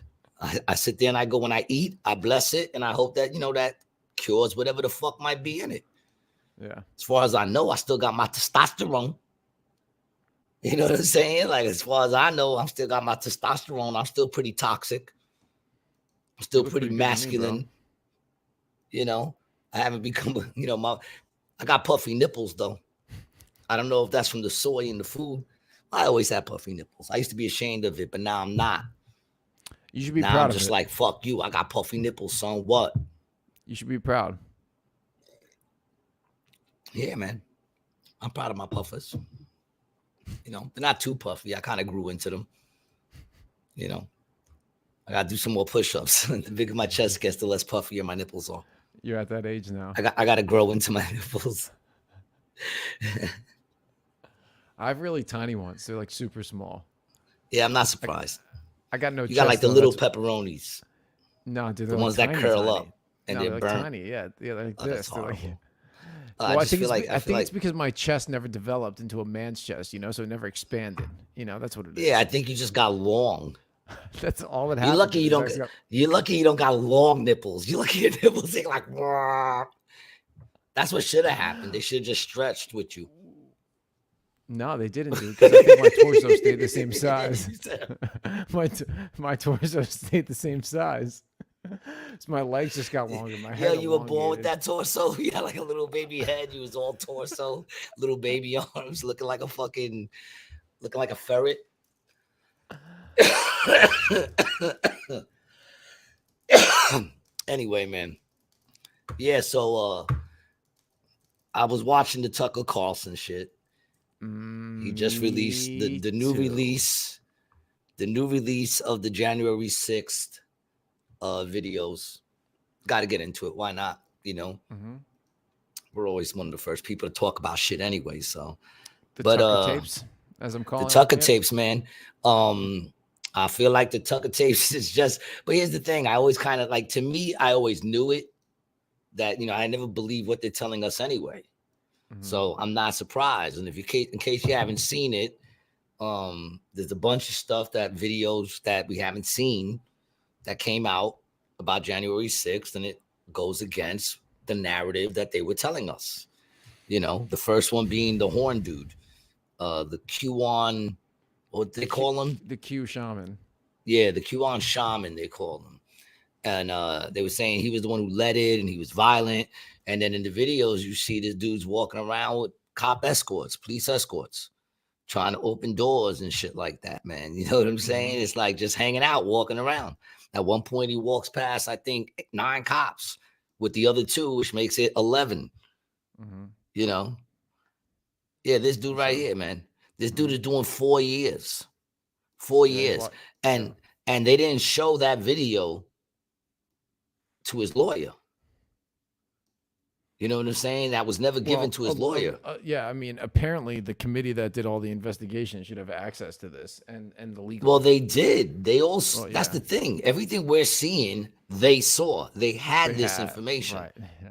I sit there and I go, when I eat, I bless it, and I hope that, you know, that cures whatever the fuck might be in it. Yeah. As far as I know, I still got my testosterone. You know what I'm saying? Like, as far as I know, I'm still got my testosterone. I'm still pretty toxic. I'm still pretty masculine. Me, you know, I haven't become, you know, I got puffy nipples though. I don't know if that's from the soy and the food. I always had puffy nipples. I used to be ashamed of it, but now I'm not. You should be now proud I'm of just it. Like, fuck you. I got puffy nipples, son. What? You should be proud. Yeah, man. I'm proud of my puffers. You know, they're not too puffy. I kind of grew into them. You know, I got to do some more push-ups. The bigger my chest gets, the less puffier my nipples are. You're at that age now. I got to grow into my nipples. I have really tiny ones. They're like super small. Yeah, I'm not surprised. I got no chest. You got like the little pepperonis. No, dude, the ones that curl up and they're like burnt. Tiny. Yeah, they're like this. That's horrible. Well, I think it's because my chest never developed into a man's chest, you know, so it never expanded. You know, that's what it is. Yeah, I think you just got long. That's all that happened. You're lucky you don't got long nipples. You're lucky your nipples ain't like. That's what should have happened. They should have just stretched with you. No, they didn't, dude. Because I think my torso stayed the same size. my torso stayed the same size. So my legs just got longer. My head. Yeah, you were born with that torso. You had like a little baby head. You was all torso, little baby arms, looking like a ferret. Anyway, man. Yeah, so I was watching the Tucker Carlson shit. He just released the new release of the January 6th videos. Got to get into it. Why not? You know, we're always one of the first people to talk about shit anyway. So, Tucker tapes, as I'm calling the Tucker tapes, man. I feel like the Tucker tapes is just. But here's the thing: I always kind of like. To me, I always knew it. That, you know, I never believe what they're telling us anyway. So I'm not surprised. And if in case you haven't seen it, there's a bunch of videos that we haven't seen that came out about January 6th, and it goes against the narrative that they were telling us. You know, the first one being the horn dude, the QAnon, what they call him? The Q shaman. Yeah, the QAnon shaman, they call him. And they were saying he was the one who led it, and he was violent. And then in the videos, you see this dude's walking around with police escorts, trying to open doors and shit like that, man. You know what I'm saying? It's like just hanging out, walking around. At one point, he walks past, I think, 9 cops with the other 2, which makes it 11. You know? Yeah, this dude right here, man. This dude is doing 4 years. 4 years. And they didn't show that video to his lawyer. You know what I'm saying? That was never given to his lawyer. Yeah, I mean, apparently the committee that did all the investigation should have access to this and the legal. Well, they did. They also. That's the thing. Everything we're seeing, they saw. They had this information. Right. Yeah.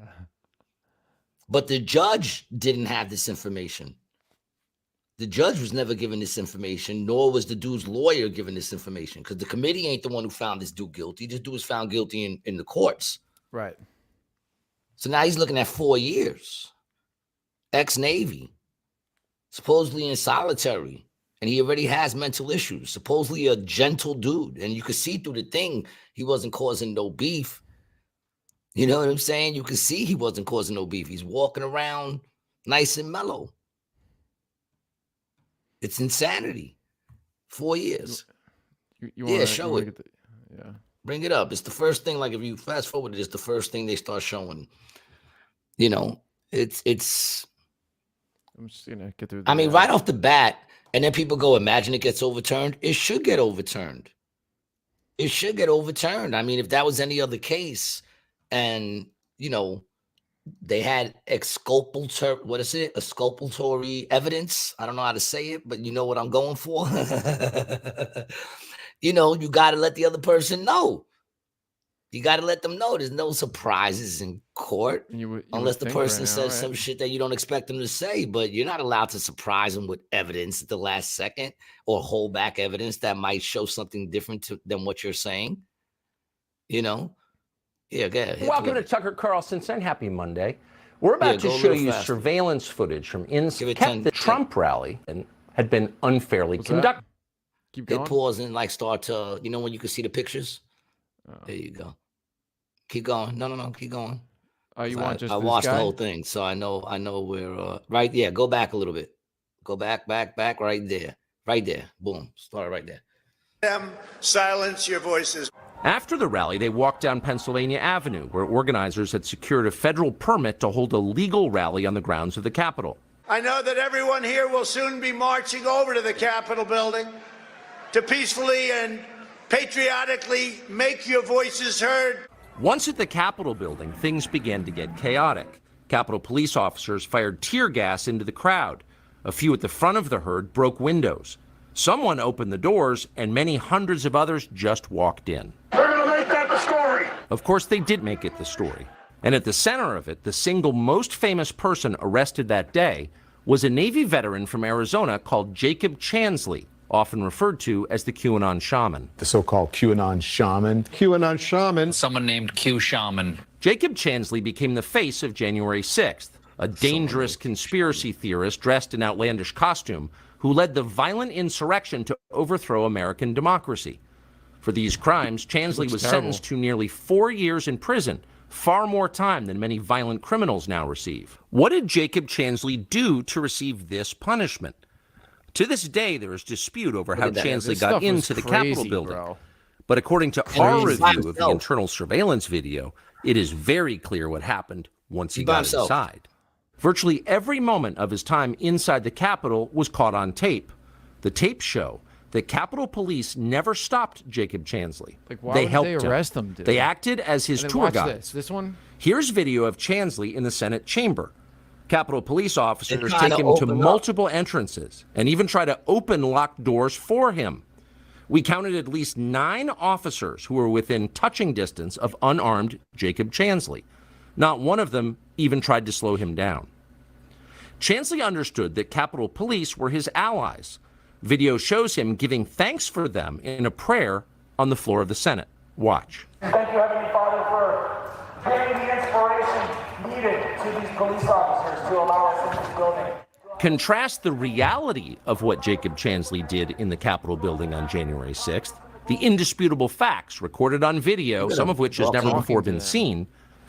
But the judge didn't have this information. The judge was never given this information, nor was the dude's lawyer given this information, because the committee ain't the one who found this dude guilty. This dude was found guilty in the courts. Right. So now he's looking at 4 years. Ex-Navy. Supposedly in solitary. And he already has mental issues. Supposedly a gentle dude. And you could see through the thing, he wasn't causing no beef. You know what I'm saying? You could see he wasn't causing no beef. He's walking around nice and mellow. It's insanity. 4 years. Show it. Yeah. Bring it up. It's the first thing, like if you fast forward, it's the first thing they start showing. You know, it's I'm just gonna get through. I mean, right off the bat, and then people go, imagine it gets overturned. It should get overturned. It should get overturned. I mean, if that was any other case, and they had exculpatory evidence. I don't know how to say it, but you know what I'm going for. You got to let the other person know. You got to let them know there's no surprises in court unless the person says some shit that you don't expect them to say. But you're not allowed to surprise them with evidence at the last second or hold back evidence that might show something different than what you're saying. Yeah, go ahead. Welcome to Tucker Carlson's and happy Monday. We're about to show you surveillance footage from inside the Trump rally and had been unfairly conducted. Keep going. Hit pause and start to, when you can see the pictures. There you go. Keep going. No, keep going. Oh, you want just I watched the whole thing, so I know we're right. Yeah, go back a little bit. Go back, right there. Boom. Start right there. Silence your voices. After the rally, they walked down Pennsylvania Avenue, where organizers had secured a federal permit to hold a legal rally on the grounds of the Capitol. I know that everyone here will soon be marching over to the Capitol building to peacefully and patriotically make your voices heard. Once at the Capitol building, things began to get chaotic. Capitol police officers fired tear gas into the crowd. A few at the front of the herd broke windows. Someone opened the doors, and many hundreds of others just walked in. We're going to make that the story. Of course, they did make it the story. And at the center of it, the single most famous person arrested that day was a Navy veteran from Arizona called Jacob Chansley, often referred to as the QAnon shaman. The so-called QAnon shaman. QAnon shaman. Someone named Q Shaman. Jacob Chansley became the face of January 6th, a dangerous conspiracy theorist dressed in outlandish costume who led the violent insurrection to overthrow American democracy. For these crimes, Chansley was sentenced to nearly 4 years in prison, far more time than many violent criminals now receive. What did Jacob Chansley do to receive this punishment? To this day, there is dispute over how Chansley got into the Capitol building. But according to our review of the internal surveillance video, it is very clear what happened once he got inside. Virtually every moment of his time inside the Capitol was caught on tape. The tapes show that Capitol Police never stopped Jacob Chansley. They helped him. Arrest him, dude? They acted as his tour guide. This one? Here's video of Chansley in the Senate chamber. Capitol Police officers take him to multiple entrances and even try to open locked doors for him. We counted at least 9 officers who were within touching distance of unarmed Jacob Chansley. Not one of them even tried to slow him down. Chansley understood that Capitol Police were his allies. Video shows him giving thanks for them in a prayer on the floor of the Senate. Watch. Thank you, Heavenly Father, for giving the inspiration needed to these police officers to allow us into this building. Contrast the reality of what Jacob Chansley did in the Capitol building on January 6th, the indisputable facts recorded on video, some of which has never before been seen,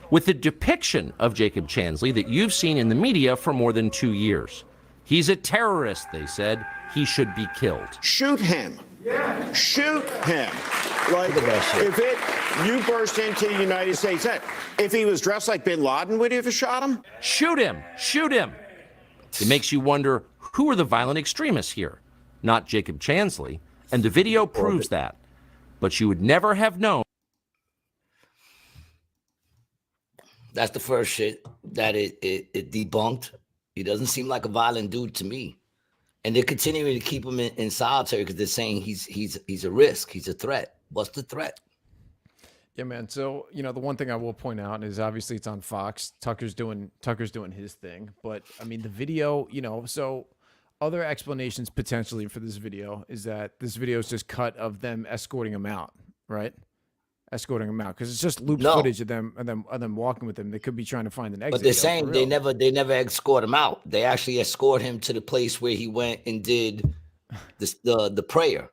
with the depiction of Jacob Chansley that you've seen in the media for more than 2 years. He's a terrorist, they said. He should be killed. Shoot him. Yeah. Shoot him. Like, if you burst into the United States, if he was dressed like bin Laden, would you have shot him? Shoot him. Shoot him. It makes you wonder, who are the violent extremists here? Not Jacob Chansley. And the video proves that. But you would never have known. That's the first shit that it debunked. He doesn't seem like a violent dude to me. And they're continuing to keep him in solitary because they're saying he's a risk. He's a threat. What's the threat? Yeah, man. So, the one thing I will point out is obviously it's on Fox. Tucker's doing his thing. But, I mean, the video, so other explanations potentially for this video is that this video is just cut of them escorting him out, right? Escorting him out because it's just looped footage of them walking with him. They could be trying to find an exit. But they're saying they never escort him out. They actually escort him to the place where he went and did the prayer.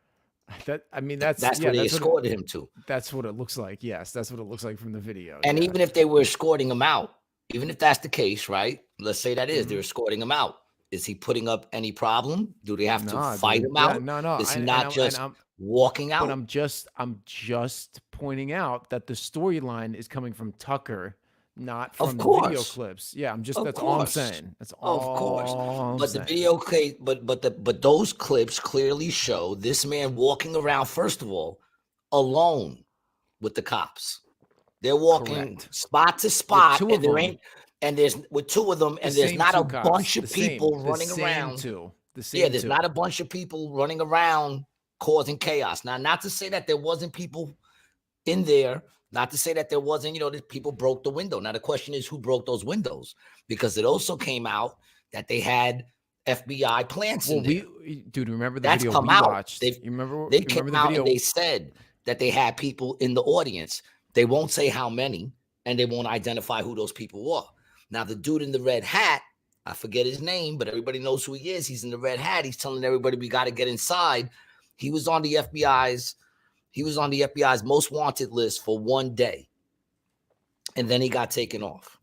That's where they escorted him to. That's what it looks like. Yes, that's what it looks like from the video. And even if they were escorting him out, even if that's the case, right? Let's say that is they're escorting him out. Is he putting up any problem? Do they have to fight him out? No. Is he not just walking out? But I'm just pointing out that the storyline is coming from Tucker, not from the video clips. Yeah, that's all I'm saying. That's all. Of course. But the video clip, but those clips clearly show this man walking around, first of all, alone with the cops. They're walking spot to spot, and there ain't, and there's with two of them, and there's not a bunch of people running around. Yeah, there's not a bunch of people running around causing chaos. Now, not to say that there wasn't people in there, not to say that there wasn't, that people broke the window. Now, the question is who broke those windows, because it also came out that they had FBI plants in there. Dude, remember the video we watched? They came out and they said that they had people in the audience. They won't say how many, and they won't identify who those people were. Now, the dude in the red hat, I forget his name, but everybody knows who he is. He's in the red hat. He's telling everybody we got to get inside. He was on the FBI's most wanted list for one day, and then he got taken off.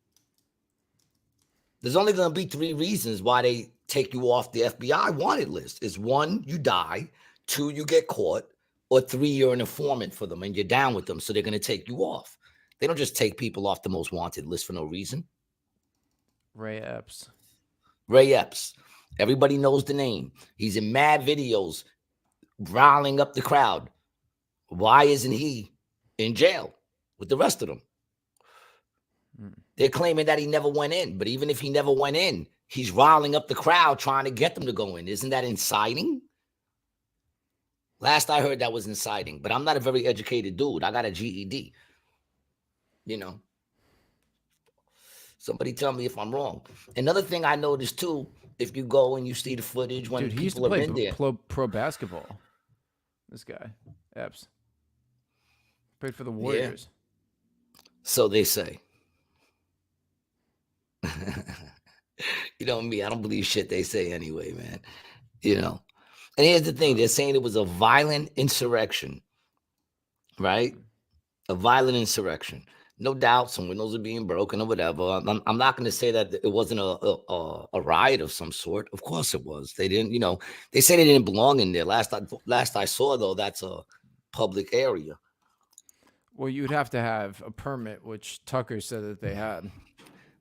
There's only going to be 3 reasons why they take you off the FBI wanted list. Is 1, you die, 2, you get caught, or 3, you're an informant for them and you're down with them, so they're going to take you off. They don't just take people off the most wanted list for no reason. Ray Epps. Everybody knows the name. He's in mad videos riling up the crowd. Why isn't he in jail with the rest of them? They're claiming that he never went in, but even if he never went in, he's riling up the crowd trying to get them to go in. Isn't that inciting? Last I heard, that was inciting, but I'm not a very educated dude. I got a GED. Somebody tell me if I'm wrong. Another thing I noticed too, if you go and you see the footage when people are in there. Pro basketball. This guy, Epps, played for the Warriors. Yeah. So they say. You know me, I don't believe shit they say anyway, man. And here's the thing, they're saying it was a violent insurrection, right? A violent insurrection. No doubt some windows are being broken or whatever. I'm not going to say that it wasn't a riot of some sort. Of course it was. They didn't, they say they didn't belong in there. Last I saw, though, that's a public area. Well, you'd have to have a permit, which Tucker said that they had.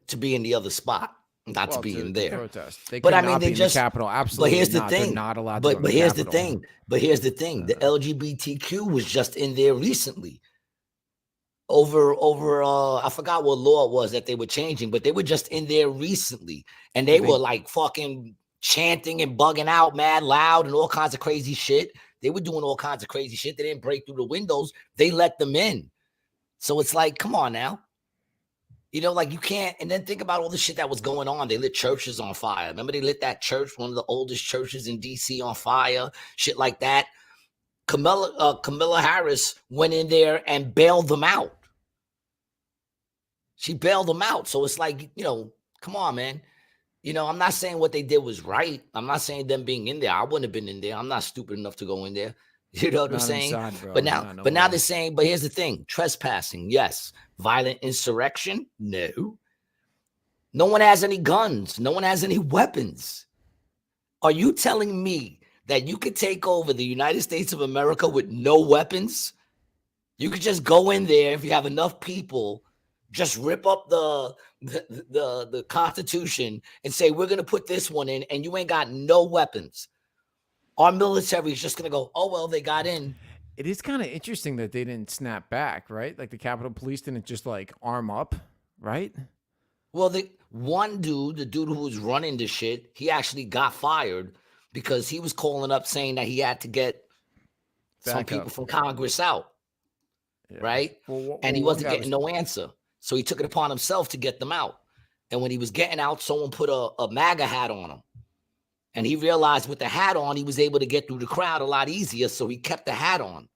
To be in the other spot, not to be in there. Protest. They could not be in the Capitol. Absolutely. But here's the not. thing. They're not allowed to. But here's the thing. The LGBTQ was just in there recently. Over I forgot what law it was that they were changing, but they were just in there recently, and they were like fucking chanting and bugging out mad loud and all kinds of crazy shit. They were doing all kinds of crazy shit. They didn't break through the windows. They let them in. So it's like, come on now. Like you can't, and then think about all the shit that was going on. They lit churches on fire. Remember they lit that church, one of the oldest churches in DC, on fire, shit like that. Kamala Harris went in there and bailed them out. She bailed them out. So it's like, come on, man. I'm not saying what they did was right. I'm not saying them being in there. I wouldn't have been in there. I'm not stupid enough to go in there. You know what I'm saying? Inside, but now they're saying, but here's the thing. Trespassing, yes. Violent insurrection, no. No one has any guns. No one has any weapons. Are you telling me that you could take over the United States of America with no weapons? You could just go in there if you have enough people, just rip up the Constitution and say, we're going to put this one in, and you ain't got no weapons. Our military is just going to go, oh, well, they got in. It is kind of interesting that they didn't snap back, right? Like the Capitol Police didn't just like arm up, right? Well, the dude who was running the shit, he actually got fired because he was calling up saying that he had to get some people from Congress out, right? And he wasn't getting no answer. So he took it upon himself to get them out. And when he was getting out, someone put a MAGA hat on him. And he realized with the hat on, he was able to get through the crowd a lot easier. So he kept the hat on.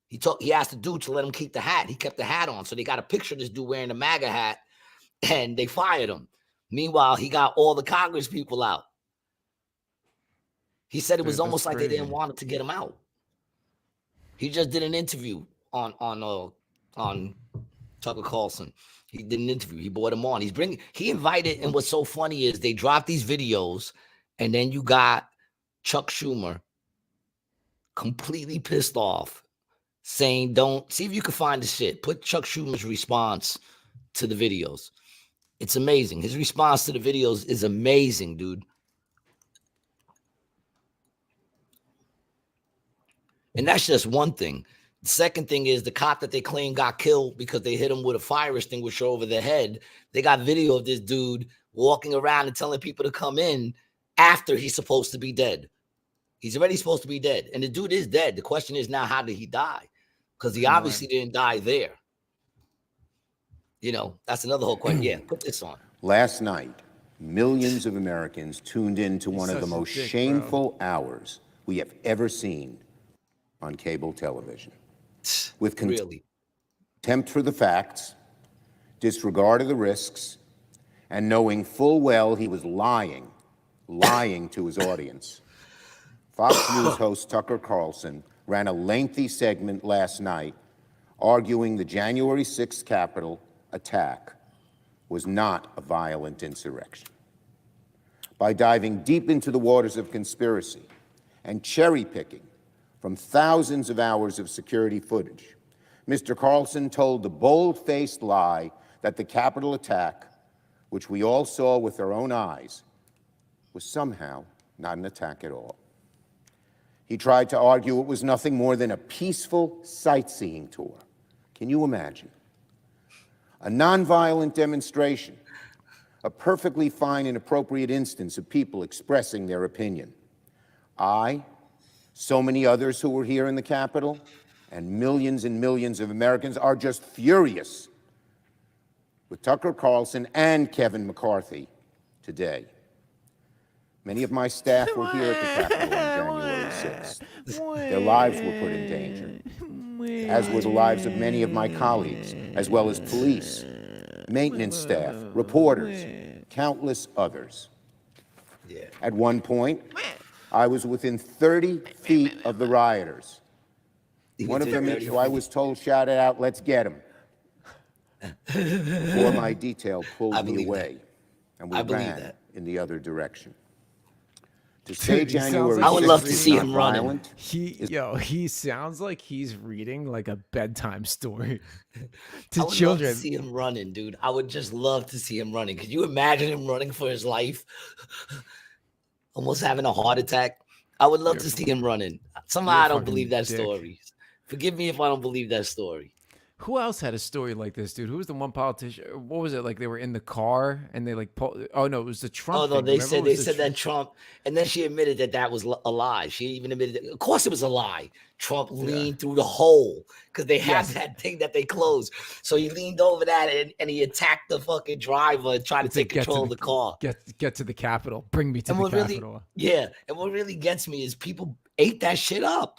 He asked the dude to let him keep the hat. He kept the hat on. So they got a picture of this dude wearing the MAGA hat, and they fired him. Meanwhile, he got all the Congress people out. He said it was almost like they didn't want to get him out. He just did an interview on Tucker Carlson. He did an interview. He brought him on. He invited, and what's so funny is they dropped these videos, and then you got Chuck Schumer completely pissed off, saying, don't, see if you can find the shit. Put Chuck Schumer's response to the videos. It's amazing. His response to the videos is amazing, dude. And that's just one thing. The second thing is the cop that they claim got killed because they hit him with a fire extinguisher over the head. They got video of this dude walking around and telling people to come in after he's supposed to be dead. He's already supposed to be dead. And the dude is dead. The question is now, how did he die? Because he obviously didn't die there. You know, that's another whole question. Yeah, put this on. Last night, millions of Americans tuned in to one of the most shameful hours we have ever seen on cable television. With contempt for the facts, disregard of the risks, and knowing full well he was lying to his audience. Fox News host Tucker Carlson ran a lengthy segment last night arguing the January 6th Capitol attack was not a violent insurrection. By diving deep into the waters of conspiracy and cherry-picking from thousands of hours of security footage, Mr. Carlson told the bold-faced lie that the Capitol attack, which we all saw with our own eyes, was somehow not an attack at all. He tried to argue it was nothing more than a peaceful sightseeing tour. Can you imagine? A nonviolent demonstration, a perfectly fine and appropriate instance of people expressing their opinion. I, so many others who were here in the Capitol, and millions of Americans are just furious with Tucker Carlson and Kevin McCarthy today. Many of my staff were here at the Capitol on January 6th. Their lives were put in danger, as were the lives of many of my colleagues, as well as police, maintenance staff, reporters, countless others. At one point, I was within 30 feet of the rioters. One of them, who I was told, shouted out, "Let's get him," before my detail pulled me away, and we ran in the other direction. To say January 6th, I would love to see him running. He sounds like he's reading like a bedtime story to I would children. love to see him running, dude. I would just love to see him running. Could you imagine him running for his life? Almost having a heart attack. I would love to see him running. Somehow I don't believe that story. Forgive me if I don't believe that story. Who else had a story like this, dude? Who was the one politician? What was it like? They were in the car and they like pulled. Oh no, it was the Trump. Oh no, thing. they said that Trump, and then she admitted that was a lie. She even admitted that, of course it was a lie. Trump leaned through the hole because they have that thing that they closed. So he leaned over that and he attacked the fucking driver and tried to take control of the car. Get to the Capitol. Bring me to the Capitol. And what really gets me is people ate that shit up.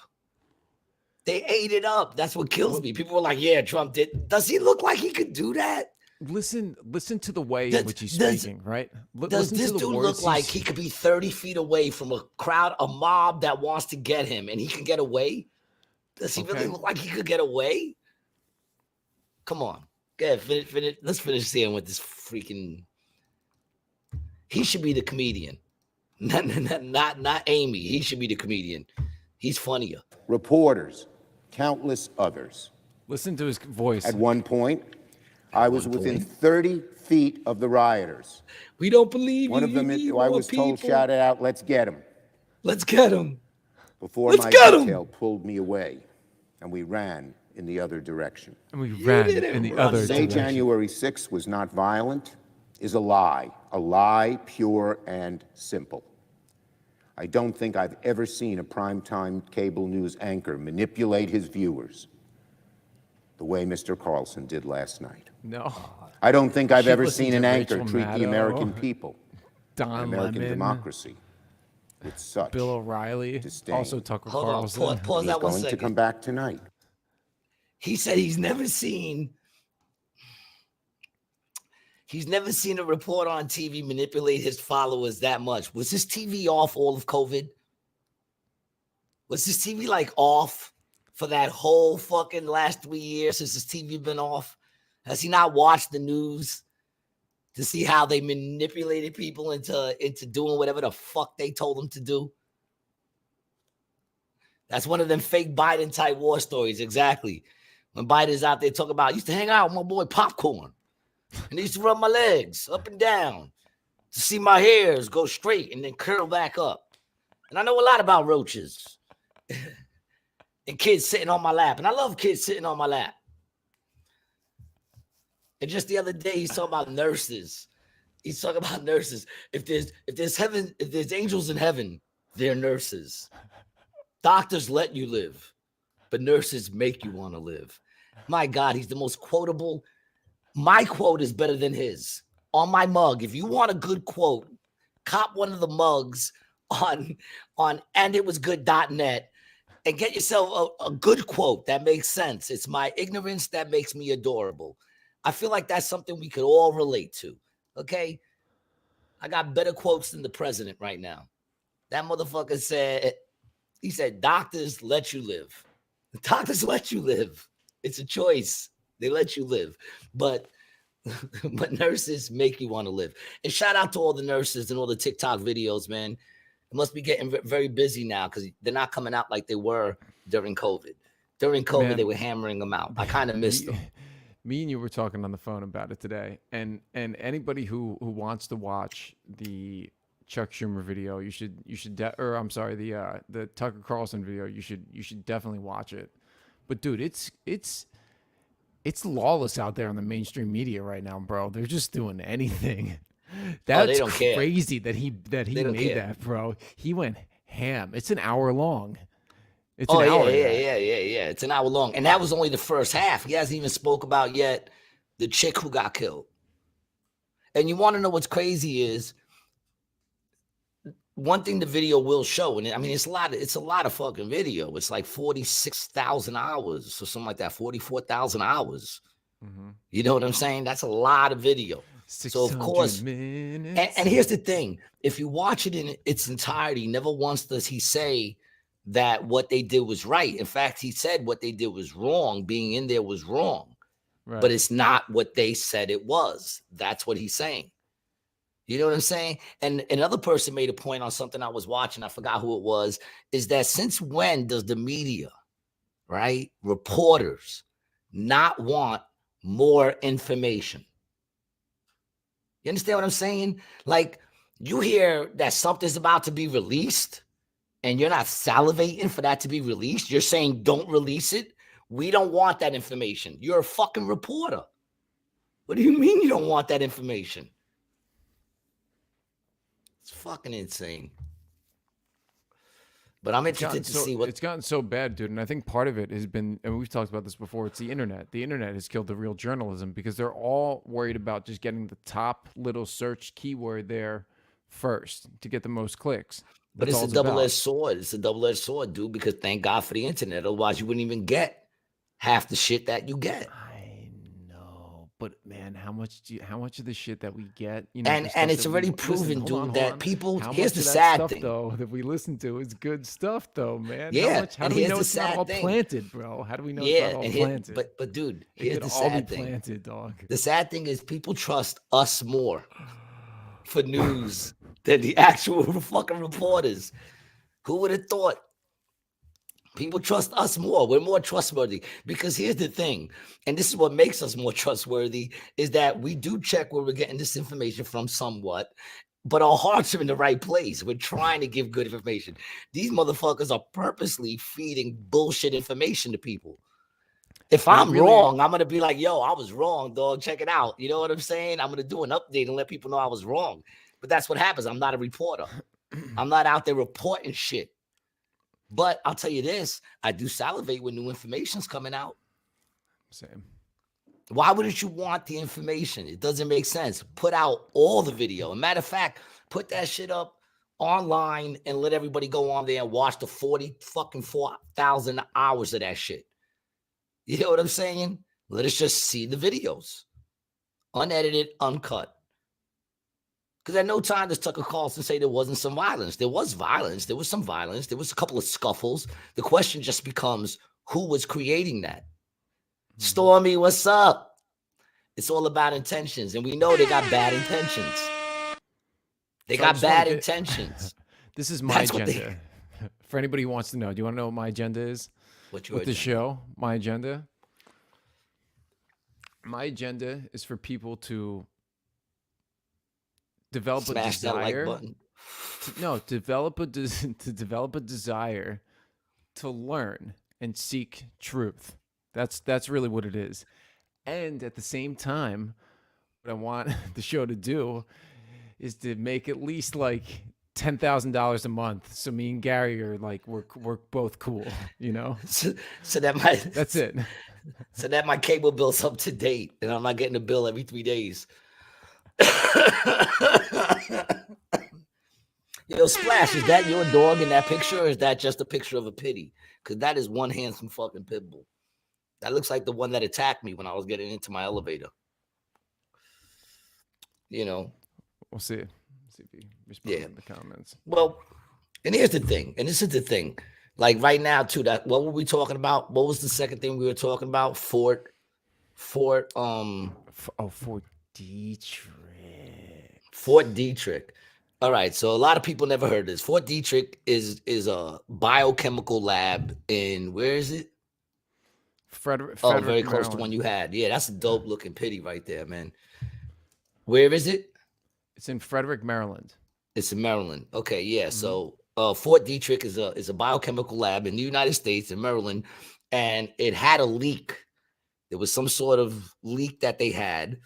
They ate it up. That's what kills me. People were like, yeah, Trump did. Does he look like he could do that? Listen to the way in which he's speaking, right? Does this dude look like he could be 30 feet away from a crowd, a mob that wants to get him, and he can get away? Does he really look like he could get away? Come on. Go ahead, finish. Let's finish seeing with this freaking... He should be the comedian. Not Amy. He should be the comedian. He's funnier. Reporters, countless others. Listen to his voice. At one point, I was within 30 feet of the rioters. We don't believe One of them, who I was told, shouted out, "Let's get him." Let's get him. Before my detail pulled me away, and we ran in the other direction. Say January 6th was not violent is a lie pure and simple. I don't think I've ever seen a primetime cable news anchor manipulate his viewers the way Mr. Carlson did last night. No. I don't think I've ever seen an anchor treat the American people, American democracy, with such Bill O'Reilly, disdain. also Tucker Hold Carlson. on, pause He's that 1 going second. to come back tonight. He said he's never seen a reporter on TV manipulate his followers that much. Was his TV off all of COVID? Was his TV like off for that whole fucking last 3 years since his TV been off? Has he not watched the news to see how they manipulated people into doing whatever the fuck they told them to do? That's one of them fake Biden type war stories. Exactly. When Biden's out there talking about, I used to hang out with my boy Popcorn. And I used to rub my legs up and down to see my hairs go straight and then curl back up. And I know a lot about roaches. and kids sitting on my lap. And I love kids sitting on my lap. And just the other day, he's talking about nurses. He's talking about nurses. If there's angels in heaven, they're nurses. Doctors let you live, but nurses make you want to live. My God, he's the most quotable. My quote is better than his. On my mug, if you want a good quote, cop one of the mugs on anditwasgood.net and get yourself a good quote that makes sense. It's my ignorance that makes me adorable. I feel like that's something we could all relate to. Okay? I got better quotes than the president right now. That motherfucker said, he said, doctors let you live. The doctors let you live. It's a choice. They let you live. But nurses make you want to live. And shout out to all the nurses and all the TikTok videos, man. It must be getting very busy now because they're not coming out like they were during COVID. During COVID, man, they were hammering them out. I kind of missed them. Me and you were talking on the phone about it today, and anybody who wants to watch the Chuck Schumer video, the Tucker Carlson video, you should definitely watch it. But dude, it's lawless out there on the mainstream media right now, bro. They're just doing anything. That's crazy that he made that, bro. He went ham. It's an hour long. It's an hour. Yeah. It's an hour long. And that was only the first half. He hasn't even spoke about yet the chick who got killed. And you want to know what's crazy is one thing the video will show, and I mean, it's a lot of fucking video. It's like 46,000 hours or something like that, 44,000 hours. Mm-hmm. You know what I'm saying? That's a lot of video. So of course, and here's the thing. If you watch it in its entirety, never once does he say that what they did was right. In fact, he said what they did was wrong. Being in there was wrong. Right. But it's not what they said it was. That's what he's saying. You know what I'm saying? And another person made a point on something I was watching. I forgot who it was. Is that since when does the media, right, reporters, not want more information? You understand what I'm saying? Like, you hear that something's about to be released and you're not salivating for that to be released. You're saying don't release it. We don't want that information. You're a fucking reporter. What do you mean you don't want that information? It's fucking insane. But I'm interested to see what... It's gotten so bad, dude. And I think part of it has been, and we've talked about this before, it's the internet. The internet has killed the real journalism because they're all worried about just getting the top little search keyword there first to get the most clicks. But it's a double-edged sword. It's a double-edged sword, dude, because thank God for the internet. Otherwise, you wouldn't even get half the shit that you get. I know. But man, how much of the shit that we get, you know, and it's already proven, dude, that people, here's the sad thing though that we listen to is good stuff though, man. Yeah. How do we know it's not all planted, bro? How do we know it's not all planted? But dude, here's the sad thing. Planted, dog. The sad thing is people trust us more for news than the actual fucking reporters. Who would have thought? People trust us more. We're more trustworthy because here's the thing, and this is what makes us more trustworthy, is that we do check where we're getting this information from somewhat, but our hearts are in the right place. We're trying to give good information. These motherfuckers are purposely feeding bullshit information to people. If I'm wrong, I'm going to be like, yo, I was wrong, dog. Check it out. You know what I'm saying? I'm going to do an update and let people know I was wrong. But that's what happens. I'm not a reporter. I'm not out there reporting shit. But I'll tell you this, I do salivate when new information's coming out. Same. Why wouldn't you want the information? It doesn't make sense. Put out all the video. As a matter of fact, put that shit up online and let everybody go on there and watch the 4,000 hours of that shit. You know what I'm saying? Let us just see the videos. Unedited, uncut. Because at no time does Tucker Carlson say there wasn't some violence. There was violence. There was some violence. There was a couple of scuffles. The question just becomes, who was creating that? Mm-hmm. Stormy, what's up? It's all about intentions. And we know they got bad intentions. They got bad intentions. This is my agenda. For anybody who wants to know, do you want to know what my agenda is? What's your agenda? The show, my agenda? My agenda is for people to develop a desire. That like button. Develop a desire to learn and seek truth. That's really what it is. And at the same time, what I want the show to do is to make at least like $10,000 a month. So me and Gary are like we're both cool, you know. So That's it. So that my cable bill's up to date, and I'm not getting a bill every 3 days. Yo, Splash, is that your dog in that picture, or is that just a picture of a pitty? Because that is one handsome fucking pit bull. That looks like the one that attacked me when I was getting into my elevator. You know. We'll see. See if he responds in the comments. Well, and here's the thing, and this is the thing. Like right now, too, that what were we talking about? What was the second thing we were talking about? Fort Detrick. Fort Detrick. All right, so a lot of people never heard this. Fort Detrick is a biochemical lab in, where is it? Frederick, very close Maryland. to one you had. Yeah, that's a dope looking pity right there, man. Where is it? It's in Frederick, Maryland. It's in Maryland. Okay, yeah. So Fort Detrick is a biochemical lab in the United States, in Maryland, and it had a leak. There was some sort of leak that they had,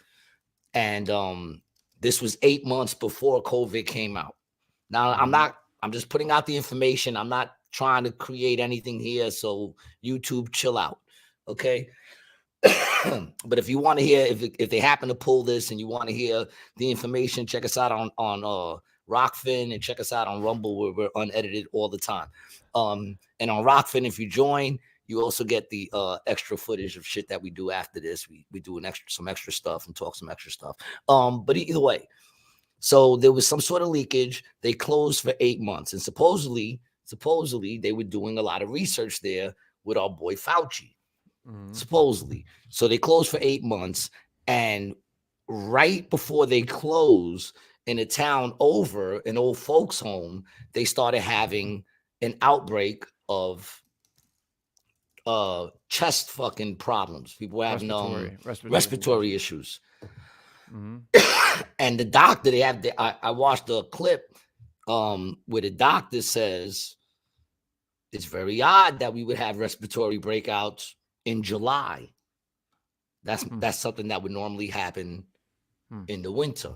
and this was 8 months before COVID came out. Now, I'm just putting out the information. I'm not trying to create anything here, so YouTube, chill out, okay? But if you want to hear, if they happen to pull this and you want to hear the information, check us out on Rockfin, and check us out on Rumble, where we're unedited all the time. And on Rockfin, if you join, you also get the extra footage of shit that we do after this. We do some extra stuff and talk some extra stuff. But either way, so there was some sort of leakage. They closed for 8 months, and supposedly they were doing a lot of research there with our boy Fauci. Supposedly. So they closed for 8 months, and right before they close, in a town over, an old folks home, they started having an outbreak of chest fucking problems. People were having respiratory issues. And the doctor, I watched a clip where the doctor says it's very odd that we would have respiratory breakouts in July. That's something that would normally happen in the winter.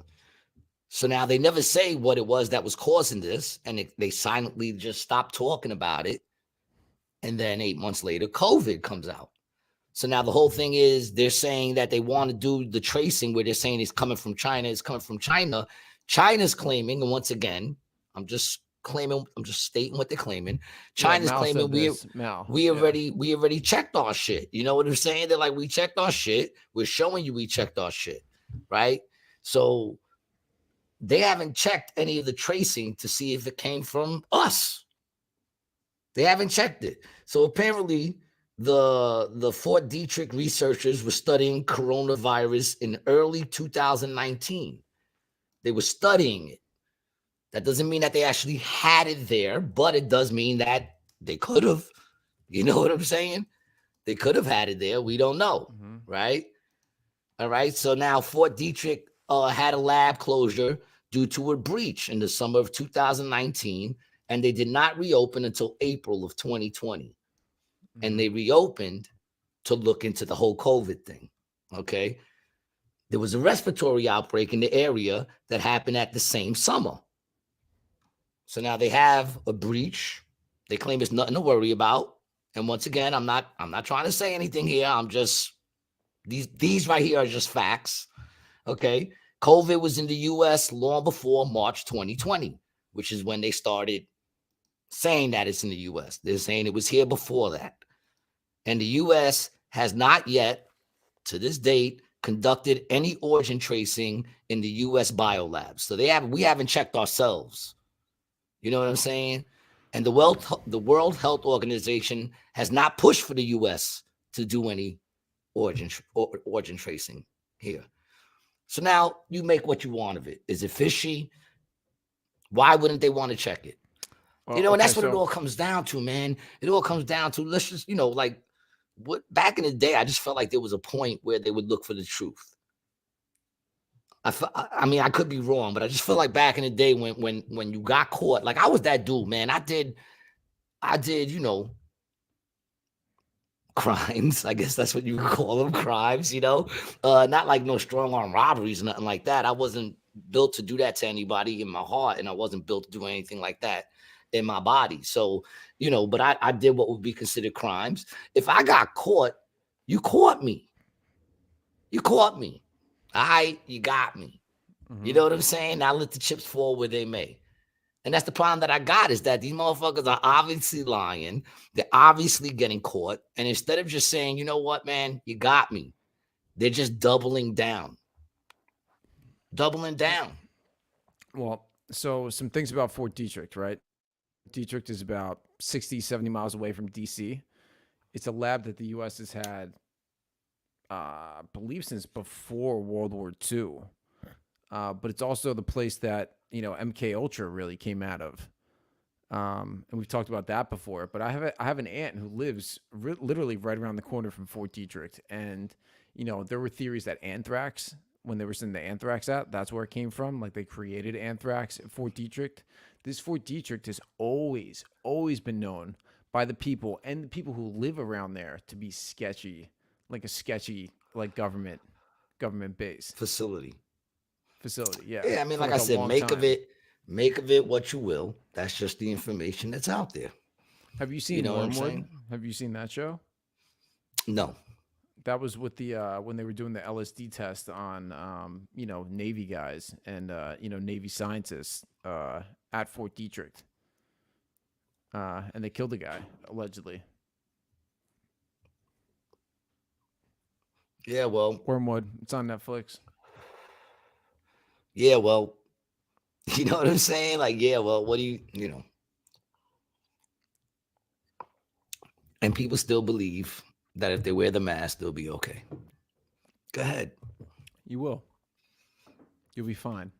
So now they never say what it was that was causing this, and they silently just stopped talking about it. And then 8 months later, COVID comes out. So now the whole thing is they're saying that they want to do the tracing where they're saying it's coming from China. It's coming from China. China's claiming, and once again, I'm just stating what they're claiming. China's claiming we already checked our shit. You know what I'm saying? They're like, we checked our shit. We're showing you we checked our shit, right? So they haven't checked any of the tracing to see if it came from us. They haven't checked it. So apparently the Fort Detrick researchers were studying coronavirus in early 2019. They were studying it. That doesn't mean that they actually had it there, but it does mean that they could have. You know what I'm saying? They could have had it there. We don't know, right? All right. So now Fort Detrick had a lab closure due to a breach in the summer of 2019, and they did not reopen until April of 2020. And they reopened to look into the whole COVID thing, okay? There was a respiratory outbreak in the area that happened at the same summer. So now they have a breach. They claim it's nothing to worry about. And once again, I'm not trying to say anything here. I'm just, these right here are just facts, okay? COVID was in the U.S. long before March 2020, which is when they started saying that it's in the U.S. They're saying it was here before that. And the U.S. has not yet, to this date, conducted any origin tracing in the U.S. biolabs. So we haven't checked ourselves. You know what I'm saying? And the World Health Organization has not pushed for the U.S. to do any origin tracing here. So now you make what you want of it. Is it fishy? Why wouldn't they want to check it? Well, and that's what it all comes down to, man. It all comes down to, let's just, like what back in the day, I just felt like there was a point where they would look for the truth. I mean, I could be wrong, but I just feel like back in the day when you got caught, like I was that dude, man. I did, crimes. I guess that's what you would call them, crimes, not like no strong arm robberies or nothing like that. I wasn't built to do that to anybody in my heart, and I wasn't built to do anything like that in my body. So, but I did what would be considered crimes. If I got caught, you caught me. You caught me. You got me. You know what I'm saying? Now let the chips fall where they may. And that's the problem that I got, is that these motherfuckers are obviously lying. They're obviously getting caught. And instead of just saying, you know what, man, you got me, they're just doubling down. Doubling down. Well, so some things about Fort Detrick, right? Detrick is about 60, 70 miles away from D.C. It's a lab that the U.S. has had, I believe, since before World War II. But it's also the place that, MK Ultra really came out of. And we've talked about that before. But I have an aunt who lives literally right around the corner from Fort Detrick. And, there were theories that anthrax, when they were sending the anthrax out, that's where it came from. Like, they created anthrax at Fort Detrick. This Fort Detrick has always been known by the people and the people who live around there to be sketchy, like government base. Facility. Yeah. Yeah, I mean, like I said, make of it what you will. That's just the information that's out there. Have you seen Wormwood? Have you seen that show? No. That was with the when they were doing the LSD test on Navy guys and Navy scientists at Fort Detrick. And they killed a guy, allegedly. Yeah, well, Wormwood. It's on Netflix. Yeah, well, you know what I'm saying? Like, yeah, well, what do you. And people still believe that if they wear the mask, they'll be okay. Go ahead. You will. You'll be fine.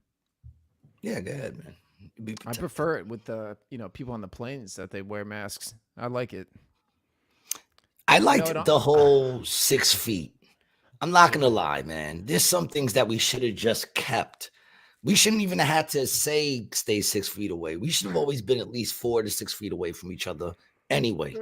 Yeah, go ahead, man. I prefer it with the, people on the planes that they wear masks. I like it. I liked the whole 6 feet. I'm not going to lie, man. There's some things that we should have just kept. We shouldn't even have had to say stay 6 feet away. We should have always been at least 4 to 6 feet away from each other anyway.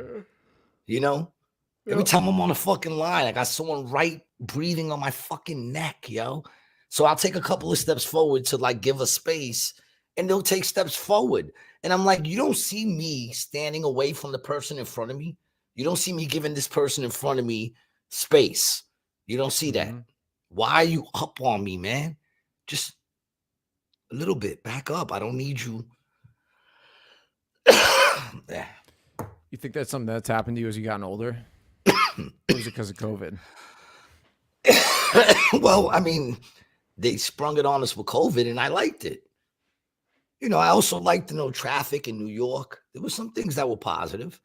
Every time I'm on a fucking line, I got someone right breathing on my fucking neck, yo. So I'll take a couple of steps forward to like give a space, and they'll take steps forward. And I'm like, you don't see me standing away from the person in front of me. You don't see me giving this person in front of me space. You don't see that. Why are you up on me, man? Just a little bit. Back up. I don't need you. You think that's something that's happened to you as you gotten older? Or is it because of COVID? Well, I mean, they sprung it on us with COVID, and I liked it. I also liked to know traffic in New York. There were some things that were positive.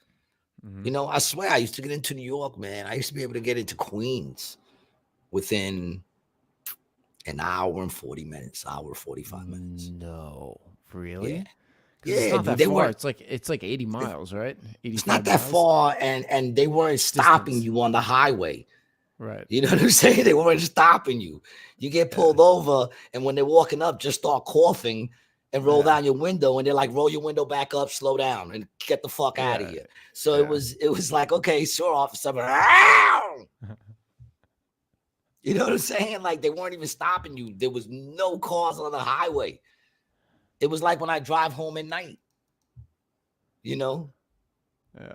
I swear, I used to get into New York, man. I used to be able to get into Queens within an hour and 40 minutes, hour 45 minutes. No, really? Yeah, it's not that they far. It's like 80 miles, right? It's not that far, and they weren't stopping you on the highway. Right. You know what I'm saying? They weren't stopping you. You get pulled over, and when they're walking up, just start coughing and roll down your window, and they're like, roll your window back up, slow down, and get the fuck out of here. So it was like, okay, sure, officer. You know what I'm saying? Like, they weren't even stopping you. There was no cars on the highway. It was like when I drive home at night,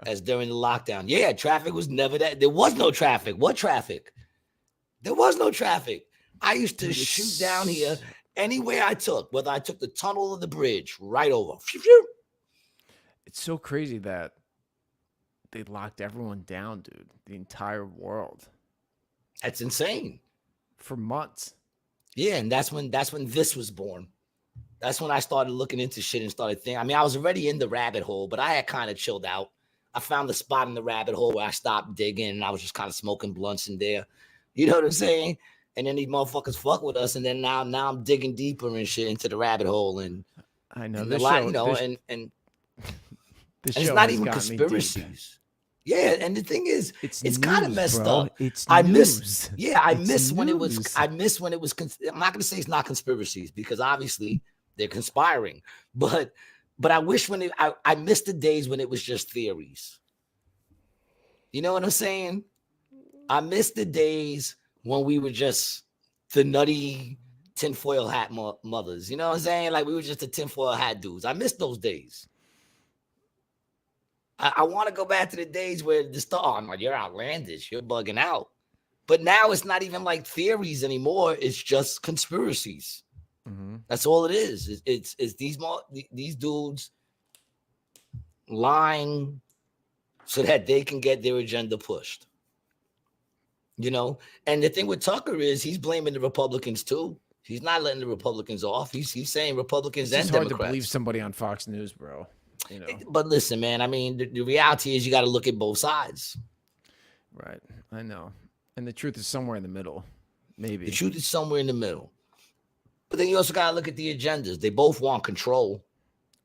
as during the lockdown. Yeah, traffic was never that. There was no traffic. What traffic? There was no traffic. I used to shoot down here anywhere I took, whether I took the tunnel or the bridge, right over. It's so crazy that they locked everyone down, dude. The entire world. That's insane. For months. Yeah, and that's when this was born. That's when I started looking into shit and started thinking. I mean, I was already in the rabbit hole, but I had kind of chilled out. I found the spot in the rabbit hole where I stopped digging, and I was just kind of smoking blunts in there. You know what I'm saying? And then these motherfuckers fuck with us, and then now I'm digging deeper and shit into the rabbit hole, and I know and this lot, show, and this it's show not has even gotten me conspiracies. Yeah, and the thing is, it's kind of messed bro. up. It's I news. miss, yeah, I miss when it was. I miss when it was. I'm not gonna say it's not conspiracies because obviously they're conspiring, but I wish when I miss the days when it was just theories. You know what I'm saying? I miss the days when we were just the nutty tinfoil hat mothers. You know what I'm saying? Like we were just the tinfoil hat dudes. I miss those days. I want to go back to the days where the stuff, oh, no, you're outlandish. You're bugging out. But now it's not even like theories anymore. It's just conspiracies. Mm-hmm. That's all it is. It's these dudes lying so that they can get their agenda pushed. You know, and the thing with Tucker is he's blaming the Republicans too. He's not letting the Republicans off. He's saying Republicans and Democrats. It's hard to believe somebody on Fox News, bro. You know. But listen, man, I mean, the reality is you got to look at both sides. Right. I know. And the truth is somewhere in the middle, maybe. The truth is somewhere in the middle. But then you also got to look at the agendas. They both want control.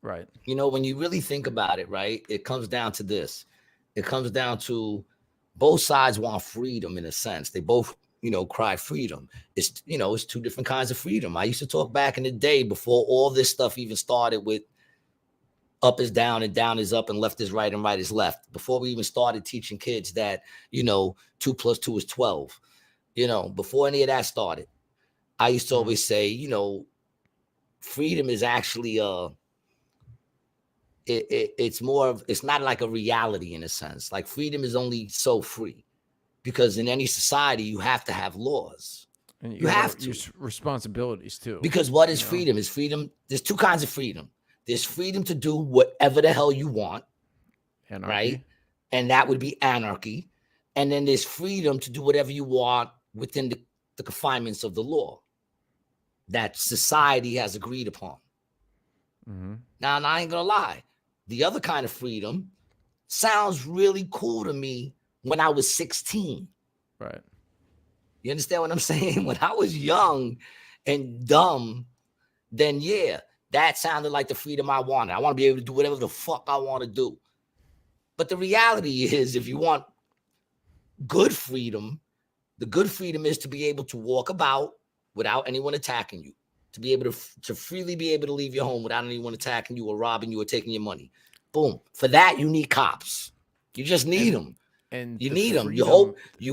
Right. You know, when you really think about it, right, it comes down to this. It comes down to both sides want freedom in a sense. They both, you know, cry freedom. It's, you know, it's two different kinds of freedom. I used to talk back in the day before all this stuff even started with up is down and down is up and left is right and right is left. Before we even started teaching kids that, you know, 2 + 2 is 12, you know, before any of that started, I used to always say, you know, freedom is actually it's more of, it's not like a reality in a sense. Like freedom is only so free because in any society you have to have laws. And you have to. Your responsibilities too. Because what is freedom? Is freedom, there's two kinds of freedom. There's freedom to do whatever the hell you want, anarchy. Right? And that would be anarchy. And then there's freedom to do whatever you want within the confinements of the law that society has agreed upon. Mm-hmm. Now, and I ain't gonna lie. The other kind of freedom sounds really cool to me when I was 16. Right. You understand what I'm saying? When I was young and dumb, then yeah, that sounded like the freedom I wanted. I want to be able to do whatever the fuck I want to do. But the reality is, if you want good freedom, the good freedom is to be able to walk about without anyone attacking you, to be able to freely be able to leave your home without anyone attacking you or robbing you or taking your money. Boom. For that, you need cops. You just need them. And you need them. You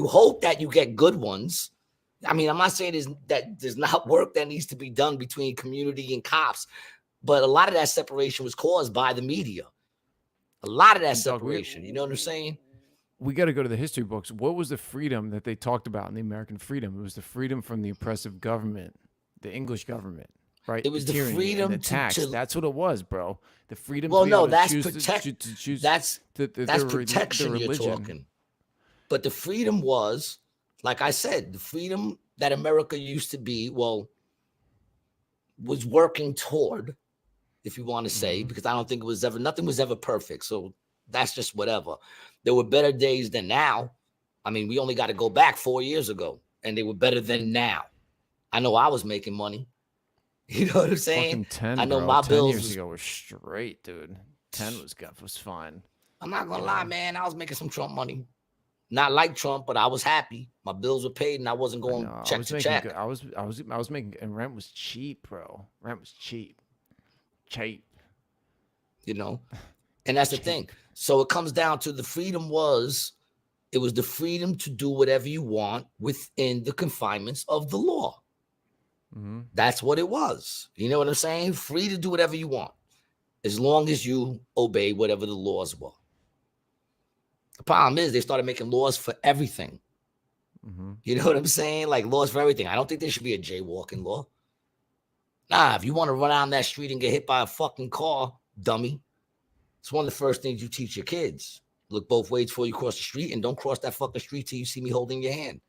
hope that you get good ones. I mean, I'm not saying there's not work that needs to be done between community and cops, but a lot of that separation was caused by the media. A lot of that separation. You know what I'm saying? We got to go to the history books. What was the freedom that they talked about in the American freedom? It was the freedom from the oppressive government, the English government, right? It was the freedom and the tax. That's what it was, bro. The freedom. Well, to no, that's choose that's protection you're talking. But the freedom was, like I said, the freedom that America used to be, was working toward, if you want to say, because I don't think nothing was ever perfect. So that's just whatever. There were better days than now. I mean, we only got to go back 4 years ago, and they were better than now. I know I was making money. You know what I'm saying? 10, I know bro. my 10 bills years ago were straight, dude. 10 was fine. I'm not gonna lie, man. I was making some Trump money. Not like Trump, but I was happy. My bills were paid, and I wasn't going check to check. I was making, and rent was cheap, bro. Rent was cheap. You know, and that's the thing. So it comes down to the freedom it was the freedom to do whatever you want within the confinements of the law. Mm-hmm. That's what it was. You know what I'm saying? Free to do whatever you want, as long as you obey whatever the laws were. The problem is they started making laws for everything. Mm-hmm. You know what I'm saying? Like laws for everything. I don't think there should be a jaywalking law. Nah, if you want to run down that street and get hit by a fucking car, dummy, it's one of the first things you teach your kids. Look both ways before you cross the street, and don't cross that fucking street till you see me holding your hand.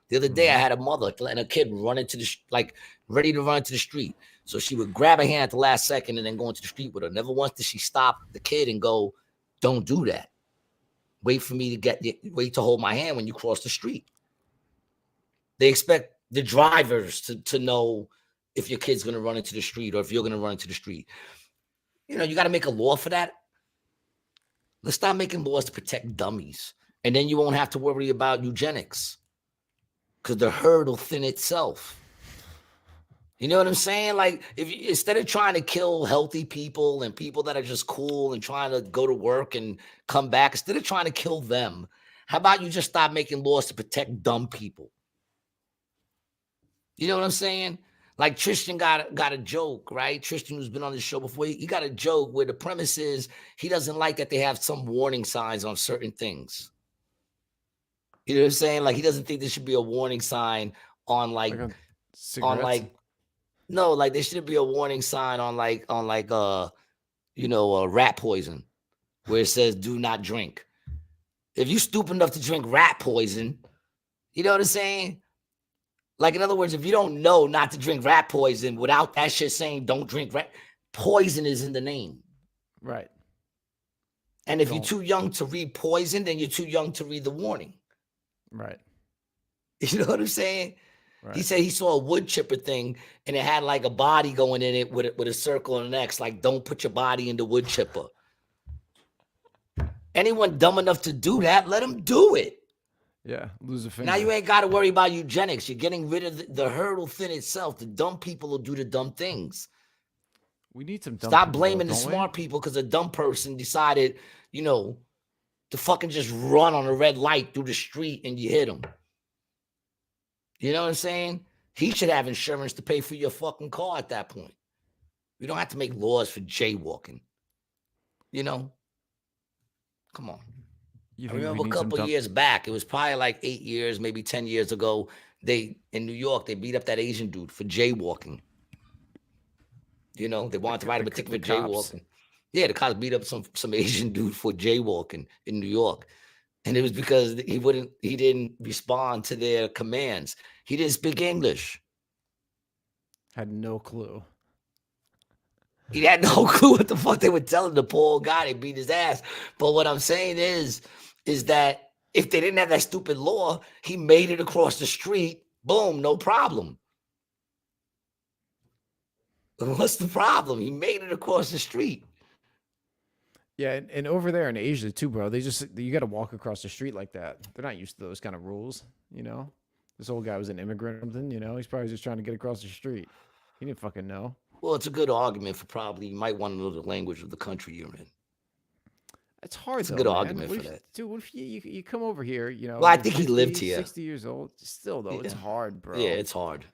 The other day, I had a mother letting a kid run into ready to run into the street. So she would grab her hand at the last second and then go into the street with her. Never once did she stop the kid and go, "Don't do that. Wait to hold my hand when you cross the street." They expect the drivers to know if your kid's going to run into the street or if you're going to run into the street. You know, you got to make a law for that. Let's start making laws to protect dummies. And then you won't have to worry about eugenics because the herd will thin itself. You know what I'm saying? Like, instead of trying to kill healthy people and people that are just cool and trying to go to work and come back, instead of trying to kill them, How about you just stop making laws to protect dumb people? You know what I'm saying? Like Tristan got a joke, right? Tristan, who's been on the show before, he got a joke where the premise is he doesn't like that they have some warning signs on certain things. You know what I'm saying? Like he doesn't think there should be a warning sign on like no, like there should be a warning sign on rat poison where it says do not drink. If you stupid enough to drink rat poison, you know what I'm saying? Like, in other words, if you don't know not to drink rat poison without that shit saying don't drink rat, poison is in the name. Right. And if you're too young to read poison, then you're too young to read the warning. Right. You know what I'm saying? Right. He said he saw a wood chipper thing and it had like a body going in it with a circle and an X, like don't put your body in the wood chipper. Anyone dumb enough to do that, let them do it. Yeah, lose a finger. Now you ain't got to worry about eugenics. You're getting rid of the hurdle thin itself. The dumb people will do the dumb things. We need some dumb Stop people, blaming the smart people because a dumb person decided, to fucking just run on a red light through the street and you hit him. You know what I'm saying? He should have insurance to pay for your fucking car at that point. We don't have to make laws for jaywalking. Come on. I remember a couple of years back, it was probably like 8 years, maybe 10 years ago, in New York, they beat up that Asian dude for jaywalking. They wanted to write him a ticket for jaywalking. Yeah, the cops beat up some Asian dude for jaywalking in New York. And it was because he didn't respond to their commands. He didn't speak English. Had no clue. He had no clue what the fuck they were telling the poor guy. They beat his ass. But what I'm saying is that if they didn't have that stupid law, he made it across the street. Boom, no problem. What's the problem? He made it across the street. Yeah, and over there in Asia too, bro, you got to walk across the street like that. They're not used to those kind of rules, This old guy was an immigrant or something, He's probably just trying to get across the street. He didn't fucking know. Well, it's a good argument for probably you might want to know the language of the country you're in. It's hard. It's a good argument for that. Dude, what if you come over here, Well, I think he lived here. 60 years old. Still, though, it's hard, bro. Yeah, it's hard.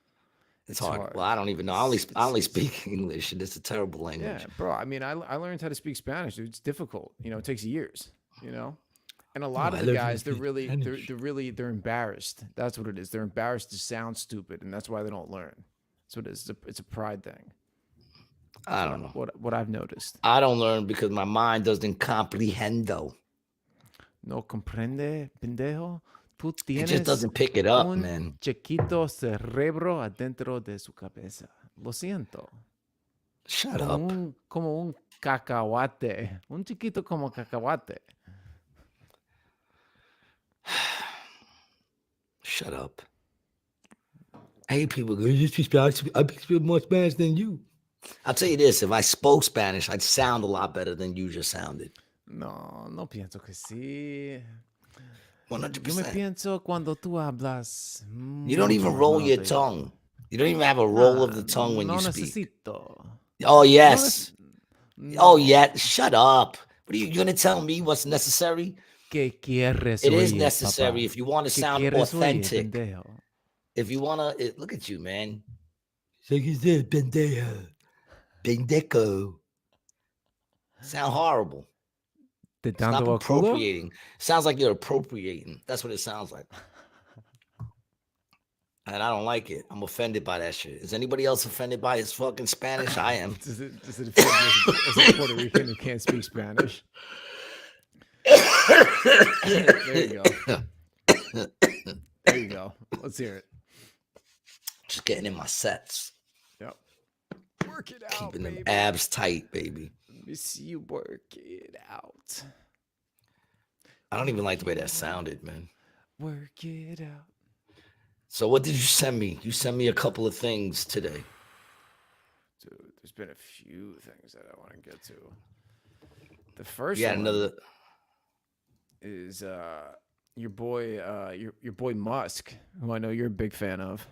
It's hard. Well, I don't even know. I only speak English, and it's a terrible language. Yeah, bro. I mean, I learned how to speak Spanish, dude. It's difficult. It takes years, And a lot of the guys, they're embarrassed. That's what it is. They're embarrassed to sound stupid, and that's why they don't learn. That's what it is. It's a pride thing. I don't know. What I've noticed. I don't learn because my mind doesn't comprehendo. No comprende, pendejo. Tú tienes it just doesn't pick it up, man. Chiquito cerebro adentro de su cabeza. Lo siento. Shut up. Como un cacahuate. Un chiquito como cacahuate. Shut up. I hate people go, you speak Spanish. I speak more Spanish than you. I'll tell you this, if I spoke Spanish, I'd sound a lot better than you just sounded. No pienso que sí. 100%. Yo me pienso cuando tú hablas. You don't even roll your tongue. You don't even have a roll of the tongue when you speak. Necesito. Oh, yes. Oh, yeah. Shut up. What are you going to tell me what's necessary? ¿Qué quieres it is oír, necessary papá? if you want to sound authentic. If you want to, look at you, man. Pendejo. Sound horrible. Stop appropriating. Sounds like you're appropriating. That's what it sounds like. And I don't like it. I'm offended by that shit. Is anybody else offended by his fucking Spanish? I am. Does it offend you as a Puerto Rican who can't speak Spanish? There you go. There you go. Let's hear it. Just getting in my sets. Yep. Work it out, Keeping baby. them abs tight, baby. Let me see you work it out. I don't even like the way that sounded, man. Work it out. So what did you send me? You sent me a couple of things today. Dude, there's been a few things that I want to get to. The first one another is your boy Musk, who I know you're a big fan of.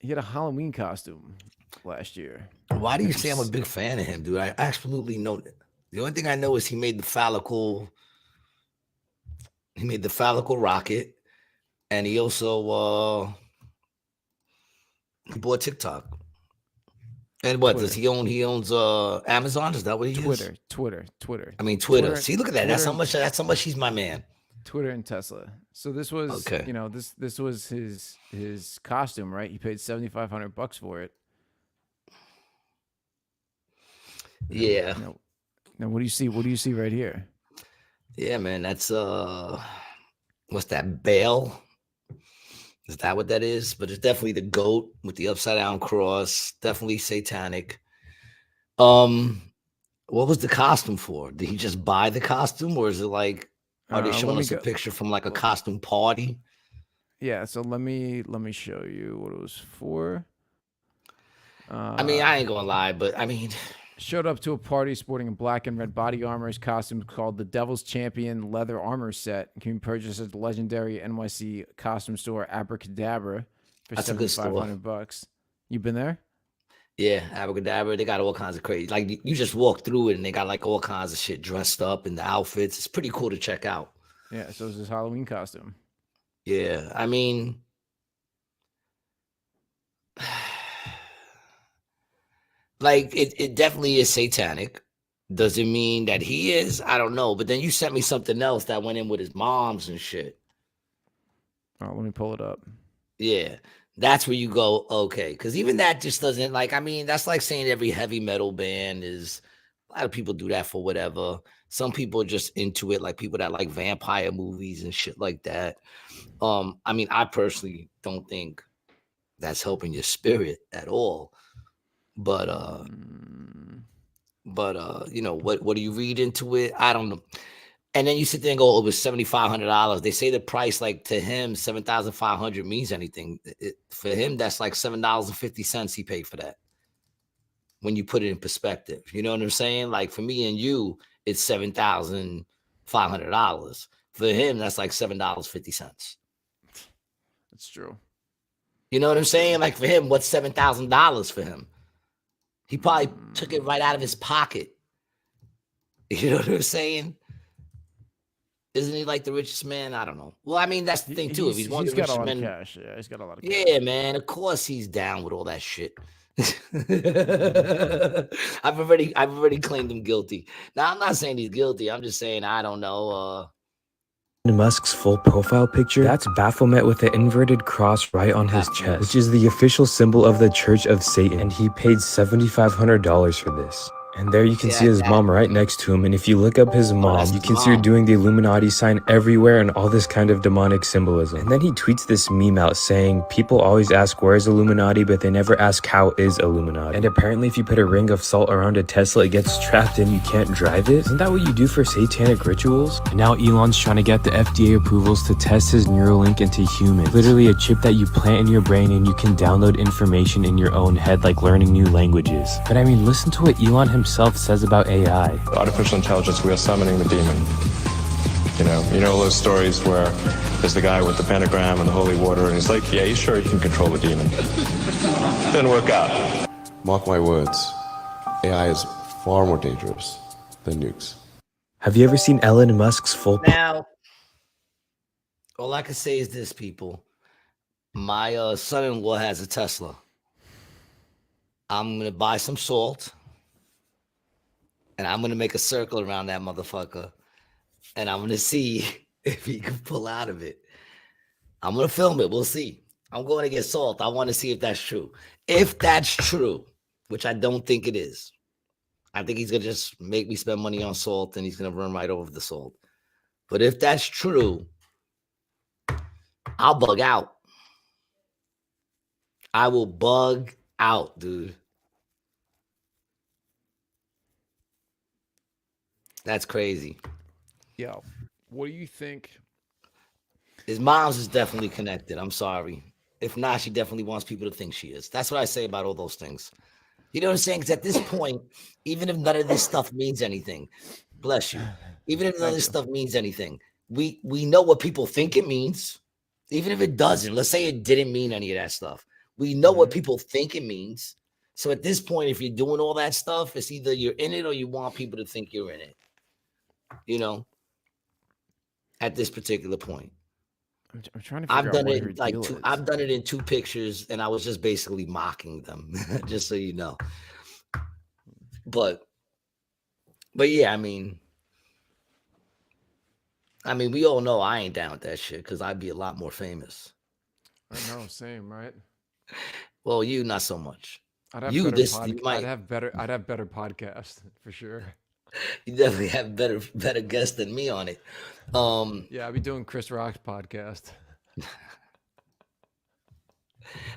He had a Halloween costume last year. Why do you say I'm a big fan of him, dude? I absolutely know that. The only thing I know is he made the phallical He made the phallical rocket, and he also he bought TikTok. And what Twitter. does he own? He owns Amazon. Is that what he Twitter, is? Twitter. I mean Twitter. Twitter, See, look at that. Twitter That's how much he's my man. Twitter and Tesla. So this was, Okay. you know, this was his costume, right? He paid $7,500 for it. Yeah. Now what do you see? What do you see right here? Yeah, man. That's what's that? Bale? Is that what that is? But it's definitely the goat with the upside down cross. Definitely satanic. What was the costume for? Did he just buy the costume, or is it like, are they showing us a picture from like a costume party? Yeah, so let me show you what it was for. I mean, I ain't gonna lie, but I mean, showed up to a party sporting a black and red body armor. His costume called the Devil's Champion leather armor set. It can be purchased at the legendary NYC costume store Abracadabra for $7,500. You been there? Yeah, Abracadabra. They got all kinds of crazy. Like you just walk through it, and they got like all kinds of shit dressed up in the outfits. It's pretty cool to check out. Yeah, so it's his Halloween costume. Yeah, I mean, like it definitely is satanic. Does it mean that he is? I don't know. But then you sent me something else that went in with his moms and shit. Oh, let me pull it up. Yeah, that's where you go, okay. Because even that just doesn't, like, I mean, that's like saying every heavy metal band is, a lot of people do that for whatever. Some people are just into it, like people that like vampire movies and shit like that. I mean, I personally don't think that's helping your spirit at all. But you know, what do you read into it? I don't know. And then you sit there and go, it was $7,500. They say the price, like to him, $7,500 means anything. For him, that's like $7.50 he paid for that. When you put it in perspective, you know what I'm saying? Like for me and you, it's $7,500. For him, that's like $7.50. That's true. You know what I'm saying? Like for him, what's $7,000 for him? He probably took it right out of his pocket. You know what I'm saying? Isn't he like the richest man? I don't know. Well, I mean, that's the thing too. If he's one of the richest men, cash. Yeah, he's got a lot of cash. Yeah, man. Of course he's down with all that shit. I've already claimed him guilty. Now I'm not saying he's guilty. I'm just saying I don't know. Musk's full profile picture, that's Baphomet with the inverted cross right on his chest, which is the official symbol of the Church of Satan, and he paid $7,500 for this. And there you can see his mom right next to him, and if you look up his mom, you can see her doing the Illuminati sign everywhere and all this kind of demonic symbolism. And then he tweets this meme out saying, people always ask where is Illuminati, but they never ask how is Illuminati. And apparently if you put a ring of salt around a Tesla, it gets trapped and you can't drive it. Isn't that what you do for satanic rituals? And now Elon's trying to get the FDA approvals to test his Neuralink into humans. Literally a chip that you plant in your brain and you can download information in your own head, like learning new languages. But I mean, listen to what Elon himself says about AI. Artificial intelligence, we are summoning the demon. You know those stories where there's the guy with the pentagram and the holy water, and he's like, yeah, he's sure he can control the demon. Didn't work out. Mark my words, AI is far more dangerous than nukes. Have you ever seen Elon Musk's full... Now, all I can say is this, people. My son-in-law has a Tesla. I'm going to buy some salt. And I'm going to make a circle around that motherfucker. And I'm going to see if he can pull out of it. I'm going to film it. We'll see. I'm going to get salt. I want to see if that's true. If that's true, which I don't think it is. I think he's going to just make me spend money on salt and he's going to run right over the salt. But if that's true, I'll bug out. I will bug out, dude. That's crazy. Yo, what do you think? His mom's is definitely connected. I'm sorry. If not, she definitely wants people to think she is. That's what I say about all those things. You know what I'm saying? Because at this point, even if none of this stuff means anything, bless you. Even if none of this stuff means anything, we know what people think it means. Even if it doesn't, let's say it didn't mean any of that stuff. We know what people think it means. So at this point, if you're doing all that stuff, it's either you're in it or you want people to think you're in it. You know? at this particular point. I'm trying to figure out what her deal is. I've done it in 2 pictures, and I was just basically mocking them, just so you know. But yeah, I mean, we all know I ain't down with that shit because I'd be a lot more famous. I know, same, right? Well, you not so much. I'd have better podcast for sure. You definitely have better guests than me on it. Yeah, I'd be doing Chris Rock's podcast.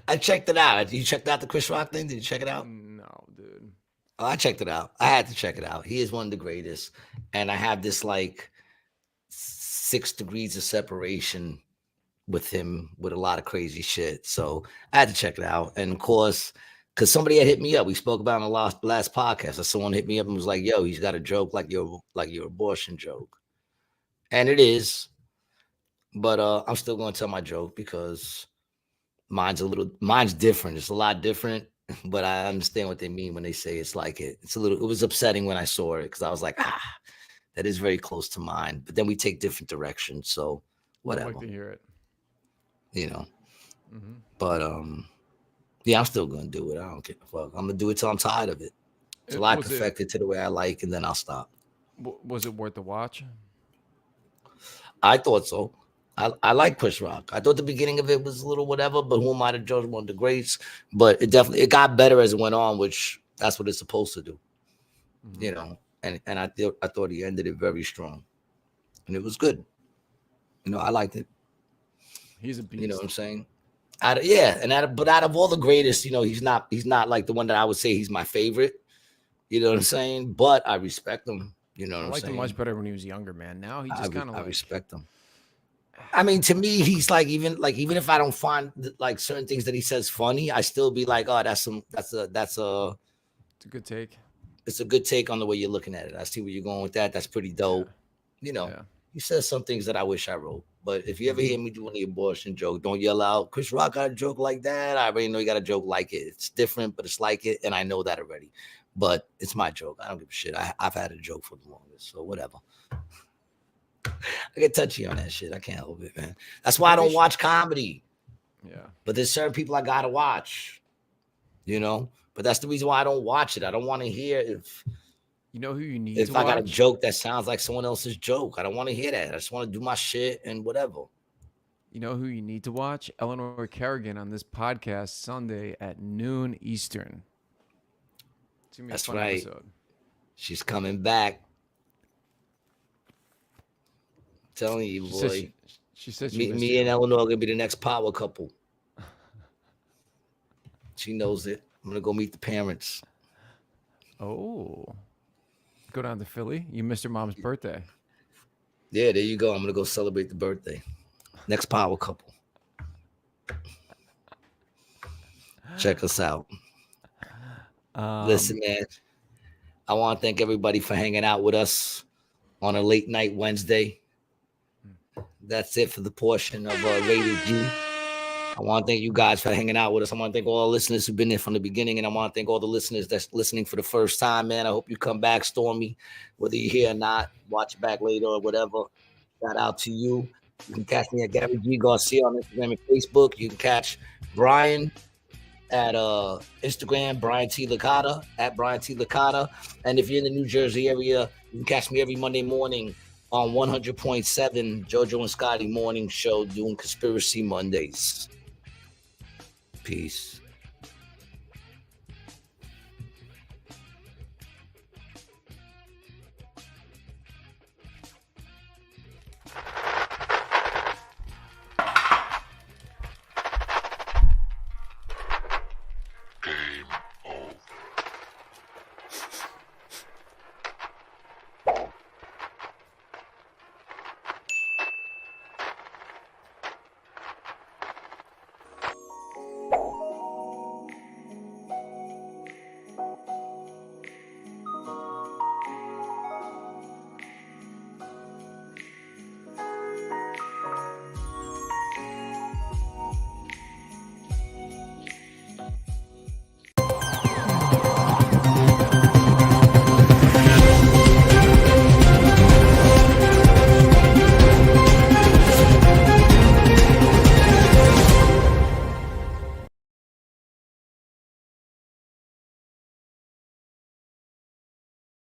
I checked it out. You checked out the Chris Rock thing? Did you check it out? No, dude. Oh, I checked it out. I had to check it out. He is one of the greatest. And I have this like 6 degrees of separation with him with a lot of crazy shit. So I had to check it out. And of course, because somebody had hit me up. We spoke about it on the last podcast. Someone hit me up and was like, yo, he's got a joke like your abortion joke. And it is. But I'm still going to tell my joke because mine's different. It's a lot different. But I understand what they mean when they say it's like it. It was upsetting when I saw it because I was like, that is very close to mine. But then we take different directions. So whatever. I'd like to hear it. You know. Mm-hmm. But yeah, I'm still gonna do it. I don't give a fuck. I'm gonna do it till I'm tired of it. Till I perfect it to the way I like, and then I'll stop. Was it worth the watch? I thought so. I like Chris Rock. I thought the beginning of it was a little whatever, but who am I to judge one of the greats? But it got better as it went on, which that's what it's supposed to do. Mm-hmm. You know, and I thought he ended it very strong, and it was good. You know, I liked it. He's a beast. You know what I'm saying? Out of all the greatest, you know, he's not like the one that I would say he's my favorite. You know what I'm saying? But I respect him. You know what I'm saying? I liked him much better when he was younger, man. Now he just kind of I respect him. I mean, to me, he's like even if I don't find like certain things that he says funny, I still be like, oh, it's a good take. It's a good take on the way you're looking at it. I see where you're going with that. That's pretty dope. Yeah. You know, he says some things that I wish I wrote. But if you ever hear me doing the abortion joke, don't yell out, Chris Rock got a joke like that. I already know he got a joke like it. It's different, but it's like it. And I know that already. But it's my joke. I don't give a shit. I've had a joke for the longest. So whatever. I get touchy on that shit. I can't help it, man. That's why I don't watch comedy. Yeah. But there's certain people I gotta watch. You know? But that's the reason why I don't watch it. I don't want to hear if you know who you need if to I watch? got a joke that sounds like someone else's joke. I don't want to hear that. I just want to do my shit and whatever. You know who you need to watch? Eleanor Kerrigan on this podcast Sunday at noon Eastern. It's gonna be a fun episode. She's coming back. Telling you, boy. She said me and Eleanor are gonna be the next power couple. She knows it. I'm gonna go meet the parents. Oh, go down to Philly. You missed your mom's birthday. Yeah, there you go. I'm gonna go celebrate the birthday. Next power couple. Check us out. Listen, man. I want to thank everybody for hanging out with us on a late night Wednesday. That's it for the portion of Rated G. I want to thank you guys for hanging out with us. I want to thank all the listeners who've been there from the beginning, and I want to thank all the listeners that's listening for the first time, man. I hope you come back, Stormy, whether you're here or not. Watch it back later or whatever. Shout out to you. You can catch me at Gary G. Garcia on Instagram and Facebook. You can catch Brian at Instagram, Brian T. Licata, at Brian T. Licata. And if you're in the New Jersey area, you can catch me every Monday morning on 100.7 JoJo and Scotty morning show doing Conspiracy Mondays. Peace.